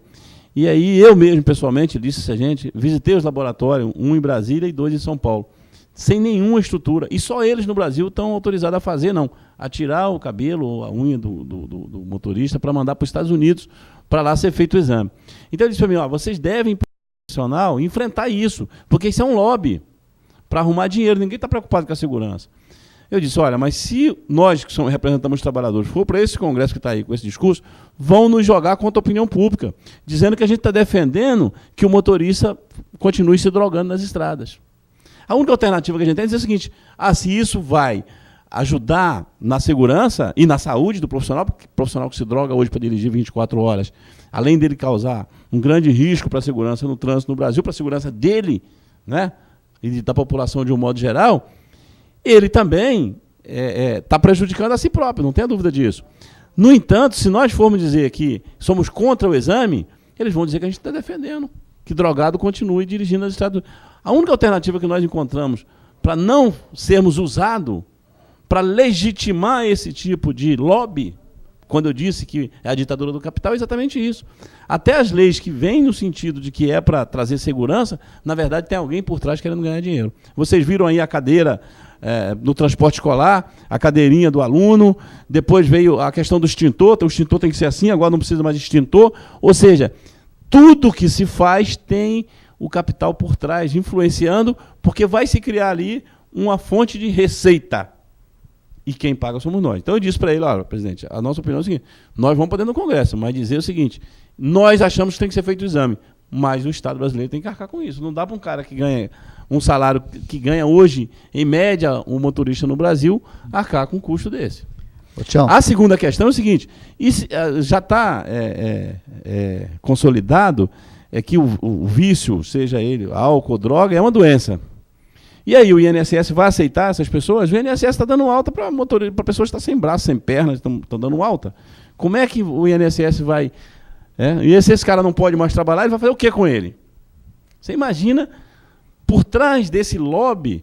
E aí eu mesmo, pessoalmente, disse a gente, visitei os laboratórios, um em Brasília e 2 em São Paulo, sem nenhuma estrutura. E só eles no Brasil estão autorizados a fazer, a tirar o cabelo ou a unha do motorista para mandar para os Estados Unidos, para lá ser feito o exame. Então ele disse para mim, vocês devem, profissional, enfrentar isso, porque isso é um lobby para arrumar dinheiro, ninguém está preocupado com a segurança. Eu disse, olha, mas se nós que representamos os trabalhadores for para esse congresso que está aí com esse discurso, vão nos jogar contra a opinião pública, dizendo que a gente está defendendo que o motorista continue se drogando nas estradas. A única alternativa que a gente tem é dizer o seguinte: se isso vai ajudar na segurança e na saúde do profissional, porque o profissional que se droga hoje para dirigir 24 horas, além dele causar um grande risco para a segurança no trânsito no Brasil, para a segurança dele, né, e da população de um modo geral, ele também está prejudicando a si próprio, não tenha dúvida disso. No entanto, se nós formos dizer que somos contra o exame, eles vão dizer que a gente está defendendo que drogado continue dirigindo nas estradas. A única alternativa que nós encontramos para não sermos usados para legitimar esse tipo de lobby, quando eu disse que é a ditadura do capital, é exatamente isso. Até as leis que vêm no sentido de que é para trazer segurança, na verdade tem alguém por trás querendo ganhar dinheiro. Vocês viram aí a cadeira no transporte escolar, a cadeirinha do aluno, depois veio a questão do extintor, o extintor tem que ser assim, agora não precisa mais de extintor, ou seja, tudo que se faz tem o capital por trás, influenciando, porque vai se criar ali uma fonte de receita. E quem paga somos nós. Então eu disse para ele, olha, presidente, a nossa opinião é o seguinte, nós vamos para dentro do Congresso, mas dizer o seguinte, nós achamos que tem que ser feito o exame, mas o Estado brasileiro tem que arcar com isso. Não dá para um cara que ganha um salário que ganha hoje, em média, um motorista no Brasil, arcar com um custo desse. A segunda questão é o seguinte, já está consolidado que o vício, seja ele álcool ou droga, é uma doença. E aí o INSS vai aceitar essas pessoas? O INSS está dando alta para pessoas que estão sem braço, sem pernas, estão dando alta. Como é que o INSS vai... E se esse cara não pode mais trabalhar, ele vai fazer o que com ele? Você imagina, por trás desse lobby,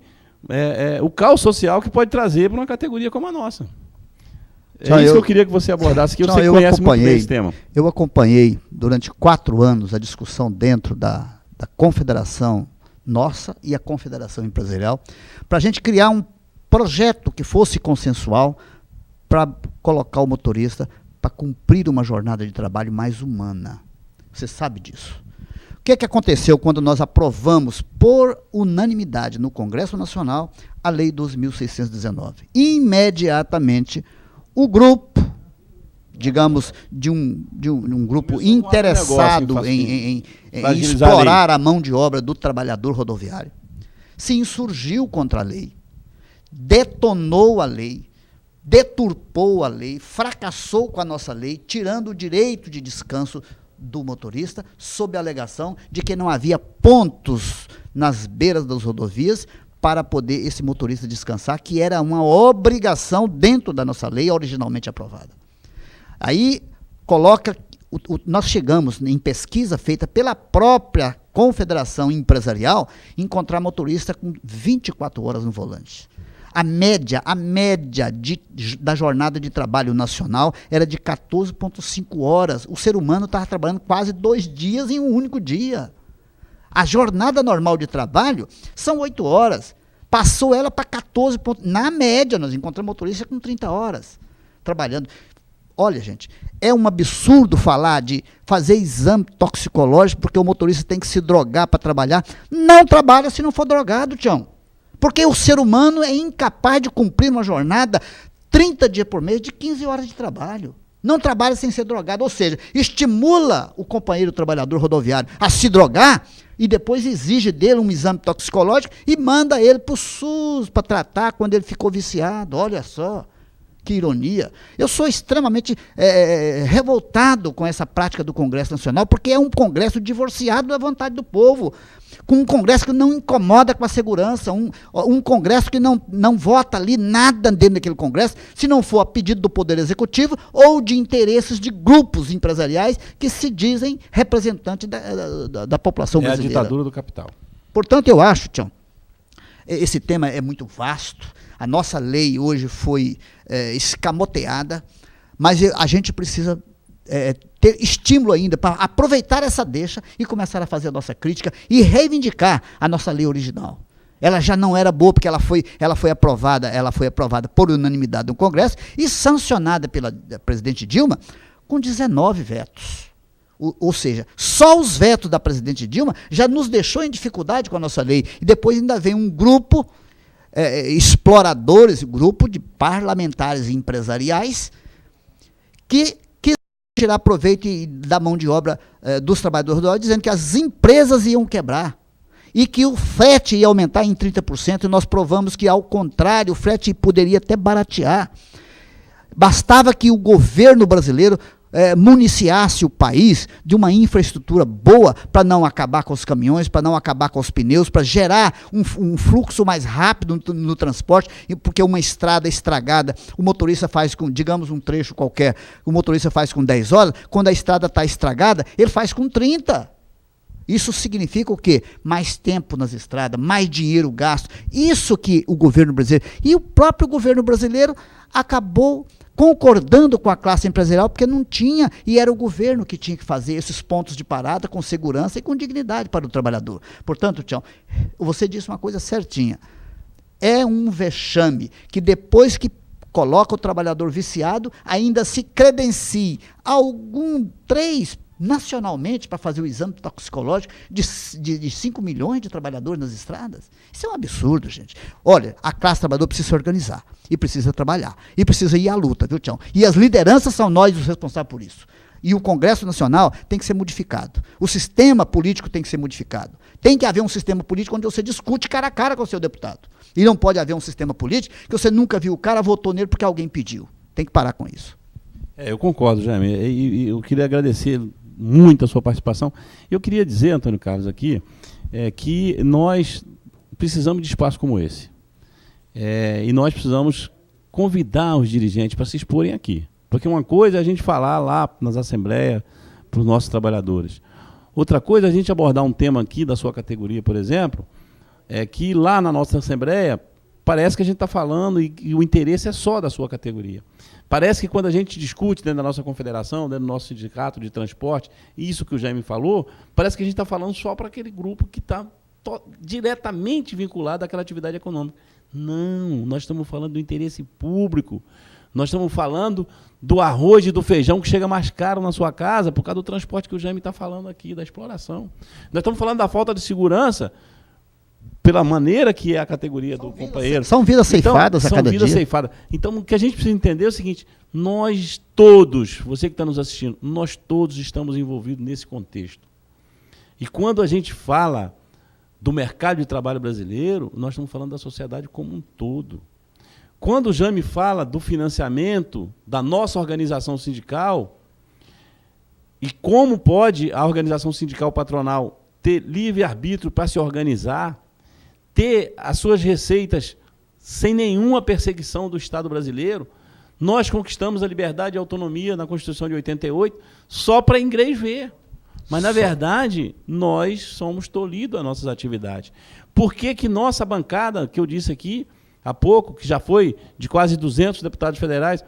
o caos social que pode trazer para uma categoria como a nossa. Isso que eu queria que você abordasse aqui, você conhece muito bem esse tema. Eu acompanhei durante 4 anos a discussão dentro da confederação nossa e a confederação empresarial, para a gente criar um projeto que fosse consensual para colocar o motorista para cumprir uma jornada de trabalho mais humana. Você sabe disso. O que aconteceu quando nós aprovamos por unanimidade no Congresso Nacional a Lei 12.619? Imediatamente, o grupo, digamos, de um grupo interessado em explorar a mão de obra do trabalhador rodoviário, se insurgiu contra a lei, detonou a lei, deturpou a lei, fracassou com a nossa lei, tirando o direito de descanso do motorista, sob a alegação de que não havia pontos nas beiras das rodovias para poder esse motorista descansar, que era uma obrigação dentro da nossa lei originalmente aprovada. Aí coloca, nós chegamos em pesquisa feita pela própria Confederação Empresarial, encontrar motorista com 24 horas no volante. A média da jornada de trabalho nacional era de 14,5 horas. O ser humano estava trabalhando quase 2 dias em um único dia. A jornada normal de trabalho são 8 horas. Passou ela para 14 pontos. Na média, nós encontramos motorista com 30 horas trabalhando. Olha, gente, é um absurdo falar de fazer exame toxicológico porque o motorista tem que se drogar para trabalhar. Não trabalha se não for drogado, Tião. Porque o ser humano é incapaz de cumprir uma jornada 30 dias por mês de 15 horas de trabalho. Não trabalha sem ser drogado, ou seja, estimula o companheiro trabalhador rodoviário a se drogar e depois exige dele um exame toxicológico e manda ele para o SUS para tratar quando ele ficou viciado. Olha só. Que ironia. Eu sou extremamente revoltado com essa prática do Congresso Nacional, porque é um Congresso divorciado da vontade do povo, com um Congresso que não incomoda com a segurança, um Congresso que não vota ali nada dentro daquele Congresso, se não for a pedido do Poder Executivo ou de interesses de grupos empresariais que se dizem representantes da população brasileira. É a ditadura do capital. Portanto, eu acho, Tião, esse tema é muito vasto. A nossa lei hoje foi escamoteada, mas a gente precisa ter estímulo ainda para aproveitar essa deixa e começar a fazer a nossa crítica e reivindicar a nossa lei original. Ela já não era boa porque ela foi aprovada por unanimidade no Congresso e sancionada pela presidente Dilma com 19 vetos. Ou seja, só os vetos da presidente Dilma já nos deixou em dificuldade com a nossa lei. E depois ainda vem um grupo exploradores, grupo de parlamentares e empresariais que tirar proveito da mão de obra dos trabalhadores rurais, dizendo que as empresas iam quebrar e que o frete ia aumentar em 30%, e nós provamos que, ao contrário, o frete poderia até baratear. Bastava que o governo brasileiro municiasse o país de uma infraestrutura boa para não acabar com os caminhões, para não acabar com os pneus, para gerar um fluxo mais rápido no transporte, porque uma estrada estragada, o motorista faz com, digamos, um trecho qualquer, o motorista faz com 10 horas, quando a estrada está estragada, ele faz com 30. Isso significa o quê? Mais tempo nas estradas, mais dinheiro gasto. Isso que o governo brasileiro, e o próprio governo brasileiro acabou concordando com a classe empresarial, porque não tinha, e era o governo que tinha que fazer esses pontos de parada com segurança e com dignidade para o trabalhador. Portanto, Tião, você disse uma coisa certinha. É um vexame que depois que coloca o trabalhador viciado, ainda se credencie três nacionalmente para fazer o exame toxicológico de 5 milhões de trabalhadores nas estradas. Isso é um absurdo, gente. Olha, a classe trabalhadora precisa se organizar, e precisa trabalhar, e precisa ir à luta, viu, Tião? E as lideranças são nós os responsáveis por isso. E o Congresso Nacional tem que ser modificado. O sistema político tem que ser modificado. Tem que haver um sistema político onde você discute cara a cara com o seu deputado. E não pode haver um sistema político que você nunca viu o cara, votou nele porque alguém pediu. Tem que parar com isso. Eu concordo, Jaime. E eu queria agradecer muito a sua participação. Eu queria dizer, Antônio Carlos, aqui, que nós precisamos de espaço como esse. E nós precisamos convidar os dirigentes para se exporem aqui. Porque uma coisa é a gente falar lá nas assembleias para os nossos trabalhadores. Outra coisa é a gente abordar um tema aqui da sua categoria, por exemplo, que lá na nossa assembleia parece que a gente está falando e o interesse é só da sua categoria. Parece que quando a gente discute dentro da nossa confederação, dentro do nosso sindicato de transporte, isso que o Jaime falou, parece que a gente está falando só para aquele grupo que está diretamente vinculado àquela atividade econômica. Não, nós estamos falando do interesse público. Nós estamos falando do arroz e do feijão que chega mais caro na sua casa por causa do transporte que o Jaime está falando aqui, da exploração. Nós estamos falando da falta de segurança pela maneira que é a categoria do companheiro. São vidas ceifadas a cada dia. São vidas ceifadas. Então, o que a gente precisa entender é o seguinte, nós todos, você que está nos assistindo, nós todos estamos envolvidos nesse contexto. E quando a gente fala do mercado de trabalho brasileiro, nós estamos falando da sociedade como um todo. Quando o Jaime fala do financiamento da nossa organização sindical e como pode a organização sindical patronal ter livre-arbítrio para se organizar, ter as suas receitas sem nenhuma perseguição do Estado brasileiro, nós conquistamos a liberdade e a autonomia na Constituição de 88 só para inglês ver. Mas, na verdade, nós somos tolhidos às nossas atividades. Por que que nossa bancada, que eu disse aqui, há pouco, que já foi de quase 200 deputados federais,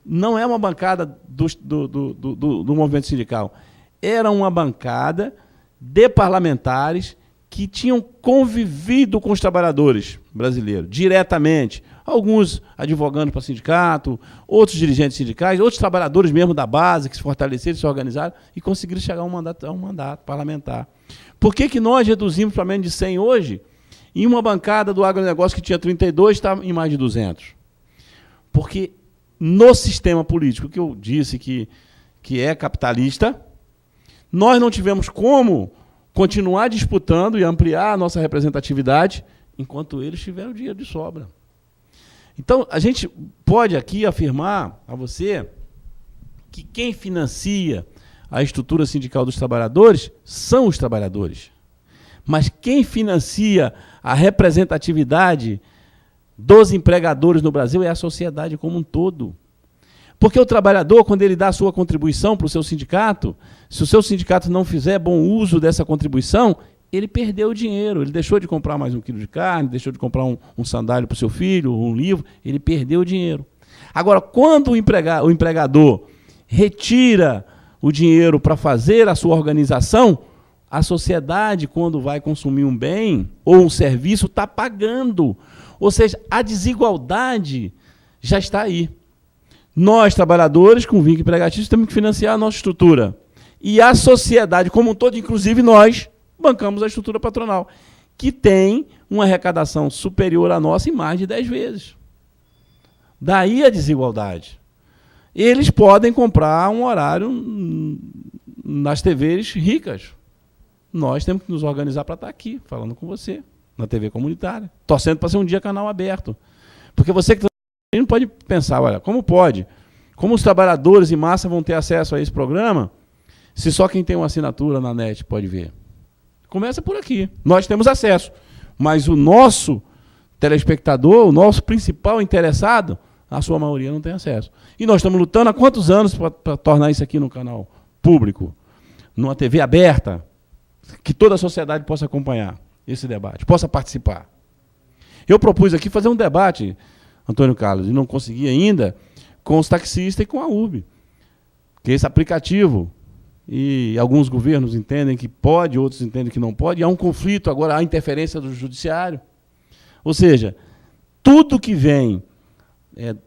não é uma bancada do movimento sindical. Era uma bancada de parlamentares que tinham convivido com os trabalhadores brasileiros, diretamente. Alguns advogando para sindicato, outros dirigentes sindicais, outros trabalhadores mesmo da base, que se fortaleceram, se organizaram e conseguiram chegar a um mandato parlamentar. Por que nós reduzimos para menos de 100 hoje? E uma bancada do agronegócio que tinha 32 está em mais de 200. Porque no sistema político, que eu disse que é capitalista, nós não tivemos como continuar disputando e ampliar a nossa representatividade enquanto eles tiveram dinheiro de sobra. Então, a gente pode aqui afirmar a você que quem financia a estrutura sindical dos trabalhadores são os trabalhadores. Mas quem financia a representatividade dos empregadores no Brasil é a sociedade como um todo. Porque o trabalhador, quando ele dá a sua contribuição para o seu sindicato, se o seu sindicato não fizer bom uso dessa contribuição, ele perdeu o dinheiro, ele deixou de comprar mais 1 quilo de carne, deixou de comprar um sandália para o seu filho, um livro, ele perdeu o dinheiro. Agora, quando o empregador retira o dinheiro para fazer a sua organização, a sociedade, quando vai consumir um bem ou um serviço, está pagando. Ou seja, a desigualdade já está aí. Nós, trabalhadores, com vínculo empregatício, temos que financiar a nossa estrutura. E a sociedade como um todo, inclusive nós, bancamos a estrutura patronal, que tem uma arrecadação superior à nossa em mais de 10 vezes. Daí a desigualdade. Eles podem comprar um horário nas TVs ricas. Nós temos que nos organizar para estar aqui, falando com você, na TV comunitária, torcendo para ser um dia canal aberto. Porque você que não pode pensar, olha, como pode? Como os trabalhadores em massa vão ter acesso a esse programa, se só quem tem uma assinatura na net pode ver? Começa por aqui. Nós temos acesso, mas o nosso telespectador, o nosso principal interessado, a sua maioria não tem acesso. E nós estamos lutando há quantos anos para tornar isso aqui no canal público, numa TV aberta, que toda a sociedade possa acompanhar esse debate, possa participar. Eu propus aqui fazer um debate, Antônio Carlos, e não consegui ainda, com os taxistas e com a URB. Que esse aplicativo, e alguns governos entendem que pode, outros entendem que não pode, e há um conflito, agora há interferência do judiciário. Ou seja, tudo que vem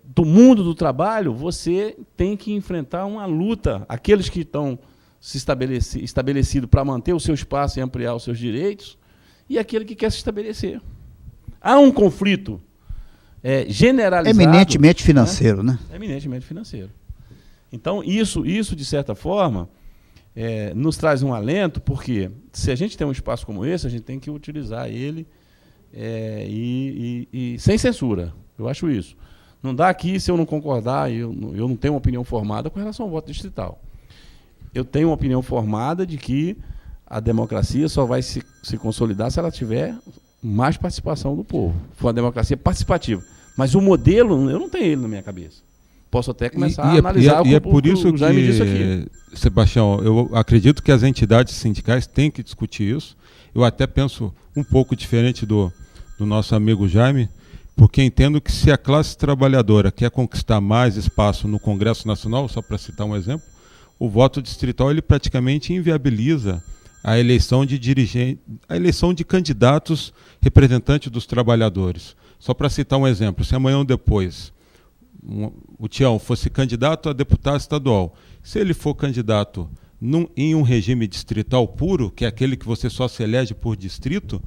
do mundo do trabalho, você tem que enfrentar uma luta. Aqueles que estão se estabelecidos para manter o seu espaço e ampliar os seus direitos, e aquele que quer se estabelecer. Há um conflito generalizado. Eminentemente financeiro, né? Eminentemente financeiro. Então, isso de certa forma, nos traz um alento, porque se a gente tem um espaço como esse, a gente tem que utilizar ele e sem censura. Eu acho isso. Não dá aqui, se eu não concordar, eu não tenho uma opinião formada com relação ao voto distrital. Eu tenho uma opinião formada de que a democracia só vai se consolidar se ela tiver mais participação do povo. For uma democracia participativa. Mas o modelo, eu não tenho ele na minha cabeça. Posso até começar a analisar e é por isso que, Jaime disse aqui. Sebastião, eu acredito que as entidades sindicais têm que discutir isso. Eu até penso um pouco diferente do nosso amigo Jaime, porque entendo que se a classe trabalhadora quer conquistar mais espaço no Congresso Nacional, só para citar um exemplo, o voto distrital ele praticamente inviabiliza a eleição de dirigente, a eleição de candidatos representantes dos trabalhadores. Só para citar um exemplo, se amanhã ou depois o Tião fosse candidato a deputado estadual, se ele for candidato em um regime distrital puro, que é aquele que você só se elege por distrito,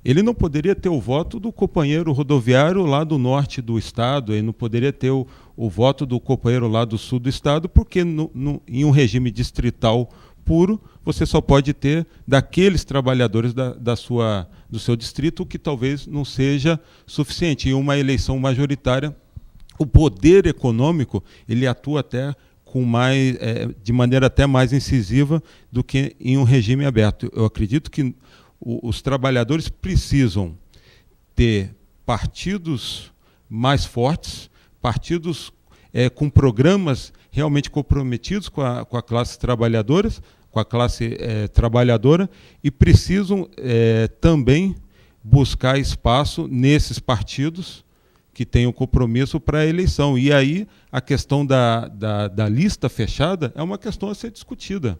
ele não poderia ter o voto do companheiro rodoviário lá do norte do estado, ele não poderia ter o voto do companheiro lá do sul do estado, porque em um regime distrital puro, você só pode ter daqueles trabalhadores do seu distrito, o que talvez não seja suficiente. Em uma eleição majoritária, o poder econômico ele atua até de maneira até mais incisiva do que em um regime aberto. Eu acredito que os trabalhadores precisam ter partidos mais fortes, partidos com programas realmente comprometidos com a classe trabalhadora, e precisam também buscar espaço nesses partidos que tenham compromisso para a eleição. E aí a questão da lista fechada é uma questão a ser discutida.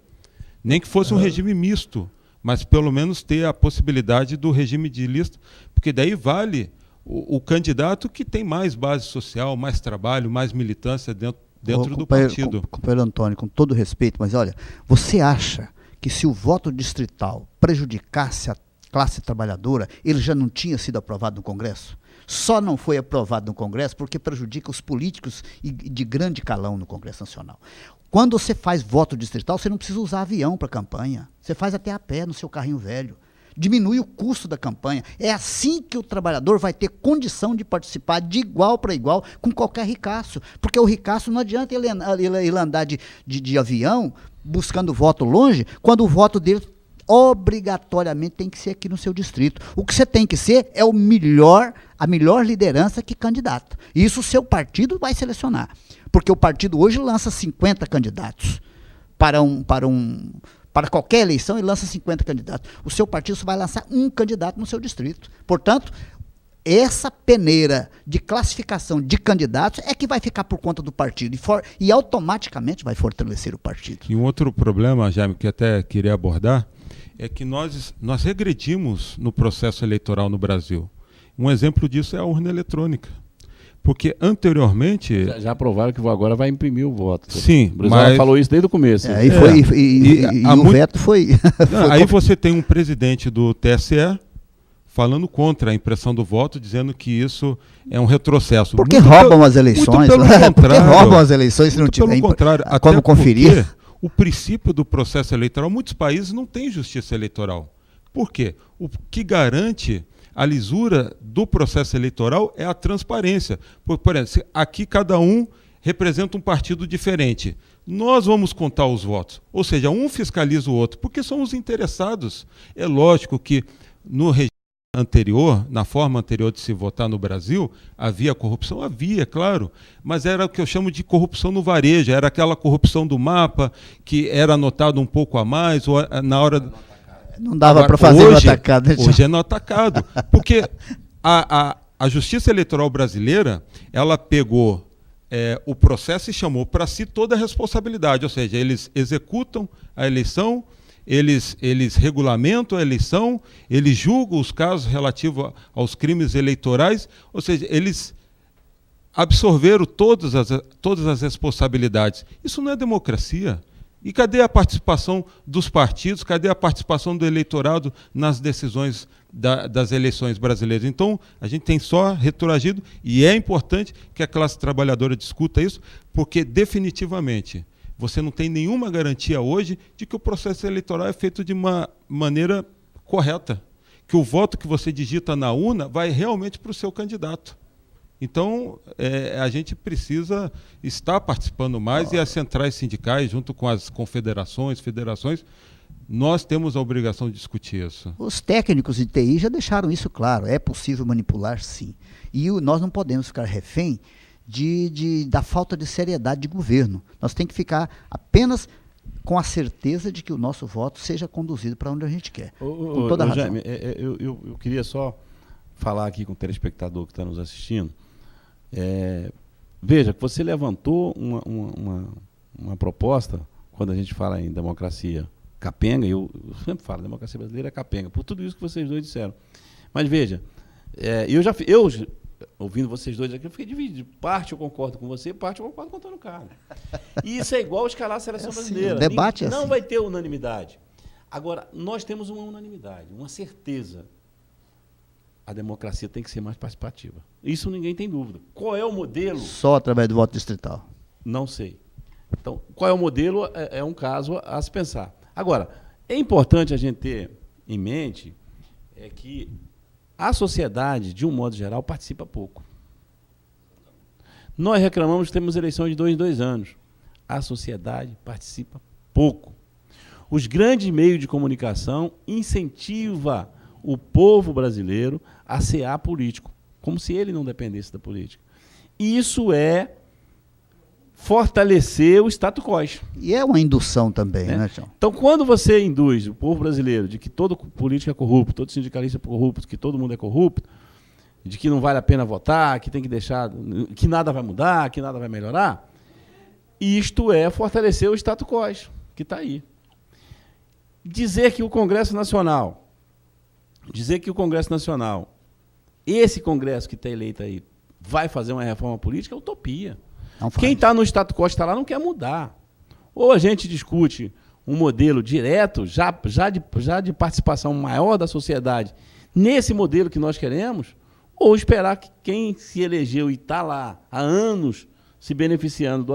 Nem que fosse um regime misto, mas pelo menos ter a possibilidade do regime de lista, porque daí vale o candidato que tem mais base social, mais trabalho, mais militância dentro do partido. Companheiro Antônio, com todo respeito, mas olha, você acha que se o voto distrital prejudicasse a classe trabalhadora, ele já não tinha sido aprovado no Congresso? Só não foi aprovado no Congresso porque prejudica os políticos de grande calão no Congresso Nacional. Quando você faz voto distrital, você não precisa usar avião para a campanha. Você faz até a pé no seu carrinho velho. Diminui o custo da campanha. É assim que o trabalhador vai ter condição de participar de igual para igual com qualquer ricaço. Porque o ricaço não adianta ele andar de avião buscando voto longe, quando o voto dele obrigatoriamente tem que ser aqui no seu distrito. O que você tem que ser é a melhor liderança que candidata. E isso o seu partido vai selecionar. Porque o partido hoje lança 50 candidatos para qualquer eleição, ele lança 50 candidatos. O seu partido só vai lançar um candidato no seu distrito. Portanto, essa peneira de classificação de candidatos é que vai ficar por conta do partido e automaticamente vai fortalecer o partido. E um outro problema, Jaime, que até queria abordar, é que nós regredimos no processo eleitoral no Brasil. Um exemplo disso é a urna eletrônica. Porque anteriormente... Já aprovaram que agora vai imprimir o voto. Sim, o Brizola falou isso desde o começo. E o veto foi... Aí você tem um presidente do TSE falando contra a impressão do voto, dizendo que isso é um retrocesso. Porque roubam as eleições. Porque roubam as eleições se não tiver como conferir. O princípio do processo eleitoral, muitos países não têm justiça eleitoral. Por quê? O que garante a lisura do processo eleitoral é a transparência. Por exemplo, aqui cada um representa um partido diferente. Nós vamos contar os votos. Ou seja, um fiscaliza o outro, porque são os interessados. É lógico que no regime anterior, na forma anterior de se votar no Brasil, havia corrupção? Havia, claro, mas era o que eu chamo de corrupção no varejo, era aquela corrupção do mapa, que era anotado um pouco a mais, ou na hora... Não dava para fazer no atacado. Hoje é no atacado, porque a Justiça Eleitoral brasileira, ela pegou o processo e chamou para si toda a responsabilidade, ou seja, eles executam a eleição, eles regulamentam a eleição, eles julgam os casos relativos aos crimes eleitorais, ou seja, eles absorveram todas as responsabilidades. Isso não é democracia. E cadê a participação dos partidos, cadê a participação do eleitorado nas decisões das eleições brasileiras? Então, a gente tem só retroagido e é importante que a classe trabalhadora discuta isso, porque definitivamente você não tem nenhuma garantia hoje de que o processo eleitoral é feito de uma maneira correta, que o voto que você digita na urna vai realmente para o seu candidato. Então, a gente precisa estar participando mais e as centrais sindicais, junto com as confederações, federações, nós temos a obrigação de discutir isso. Os técnicos de TI já deixaram isso claro, é possível manipular, sim. E nós não podemos ficar refém da falta de seriedade de governo. Nós temos que ficar apenas com a certeza de que o nosso voto seja conduzido para onde a gente quer. Com toda a razão. Jaime, eu queria só falar aqui com o telespectador que está nos assistindo. Veja, que você levantou uma proposta, quando a gente fala em democracia capenga, eu sempre falo, democracia brasileira é capenga, por tudo isso que vocês dois disseram. Mas veja, ouvindo vocês dois aqui, eu fiquei dividido. Parte eu concordo com você, parte eu concordo com o Antônio Carlos. E isso é igual escalar a seleção brasileira. O debate não vai ter unanimidade. Agora, nós temos uma unanimidade, uma certeza. A democracia tem que ser mais participativa. Isso ninguém tem dúvida. Qual é o modelo? Só através do voto distrital. Não sei. Então, qual é o modelo é um caso a se pensar. Agora, é importante a gente ter em mente que a sociedade, de um modo geral, participa pouco. Nós reclamamos que temos eleições de 2 em 2 anos. A sociedade participa pouco. Os grandes meios de comunicação incentivam o povo brasileiro a ser apolítico, como se ele não dependesse da política. Isso é fortalecer o status quo. E é uma indução também, né, Tião? Então, quando você induz o povo brasileiro de que todo político é corrupto, todo sindicalista é corrupto, que todo mundo é corrupto, de que não vale a pena votar, que tem que deixar, que nada vai mudar, que nada vai melhorar, isto é fortalecer o status quo, que está aí. Dizer que o Congresso Nacional, esse Congresso que está eleito aí, vai fazer uma reforma política é utopia. Quem está no status quo está lá não quer mudar. Ou a gente discute um modelo direto, já de participação maior da sociedade, nesse modelo que nós queremos, ou esperar que quem se elegeu e está lá há anos se beneficiando do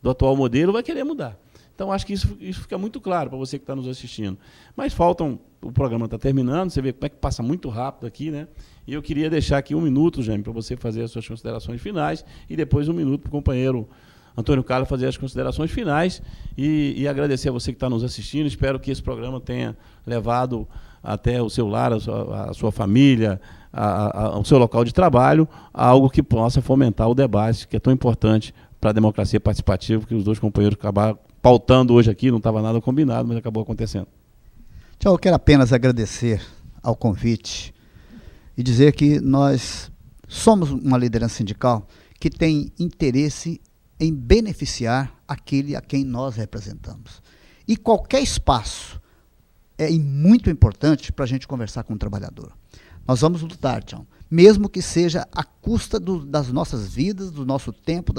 atual modelo vai querer mudar. Então, acho que isso fica muito claro para você que está nos assistindo. Mas o programa está terminando, você vê como é que passa muito rápido aqui, né? E eu queria deixar aqui 1 minuto, Jaime, para você fazer as suas considerações finais, e depois 1 minuto para o companheiro Antônio Carlos fazer as considerações finais, e agradecer a você que está nos assistindo. Espero que esse programa tenha levado até o seu lar, a sua família, ao seu local de trabalho, a algo que possa fomentar o debate, que é tão importante para a democracia participativa, que os dois companheiros acabaram pautando hoje aqui, não estava nada combinado, mas acabou acontecendo. Tchau, eu quero apenas agradecer ao convite e dizer que nós somos uma liderança sindical que tem interesse em beneficiar aquele a quem nós representamos. E qualquer espaço é muito importante para a gente conversar com o trabalhador. Nós vamos lutar, Tião, mesmo que seja à custa das nossas vidas, do nosso tempo,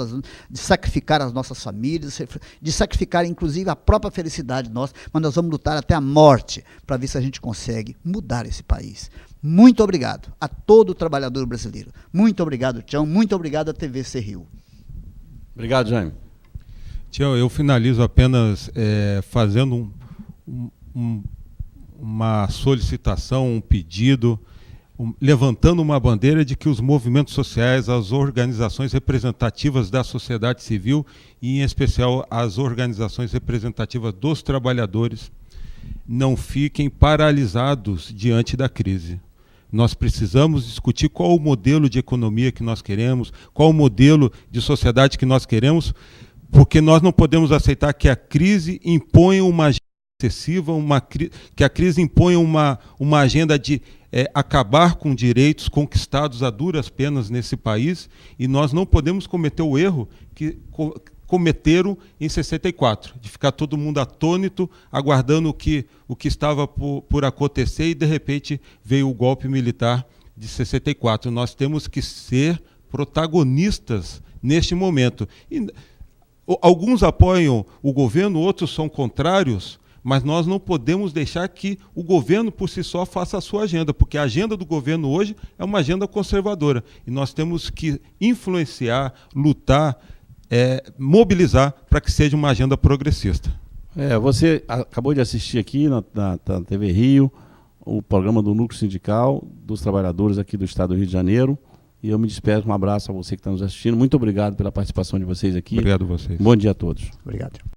de sacrificar as nossas famílias, de sacrificar inclusive a própria felicidade nossa, mas nós vamos lutar até a morte para ver se a gente consegue mudar esse país. Muito obrigado a todo o trabalhador brasileiro. Muito obrigado, Tião. Muito obrigado à TVC Rio. Obrigado, Jaime. Tião, eu finalizo apenas fazendo uma solicitação, um pedido, levantando uma bandeira de que os movimentos sociais, as organizações representativas da sociedade civil, e em especial as organizações representativas dos trabalhadores, não fiquem paralisados diante da crise. Nós precisamos discutir qual o modelo de economia que nós queremos, qual o modelo de sociedade que nós queremos, porque nós não podemos aceitar que a crise imponha uma agenda excessiva, que a crise imponha uma agenda de acabar com direitos conquistados a duras penas nesse país, e nós não podemos cometer o erro que cometeram em 64, de ficar todo mundo atônito, aguardando o que estava por acontecer, e de repente veio o golpe militar de 64. Nós temos que ser protagonistas neste momento. E alguns apoiam o governo, outros são contrários, mas nós não podemos deixar que o governo por si só faça a sua agenda, porque a agenda do governo hoje é uma agenda conservadora, e nós temos que influenciar, lutar, mobilizar para que seja uma agenda progressista. Você acabou de assistir aqui na TV Rio o programa do Núcleo Sindical dos Trabalhadores aqui do Estado do Rio de Janeiro, e eu me despeço, um abraço a você que está nos assistindo. Muito obrigado pela participação de vocês aqui. Obrigado a vocês. Bom dia a todos. Obrigado.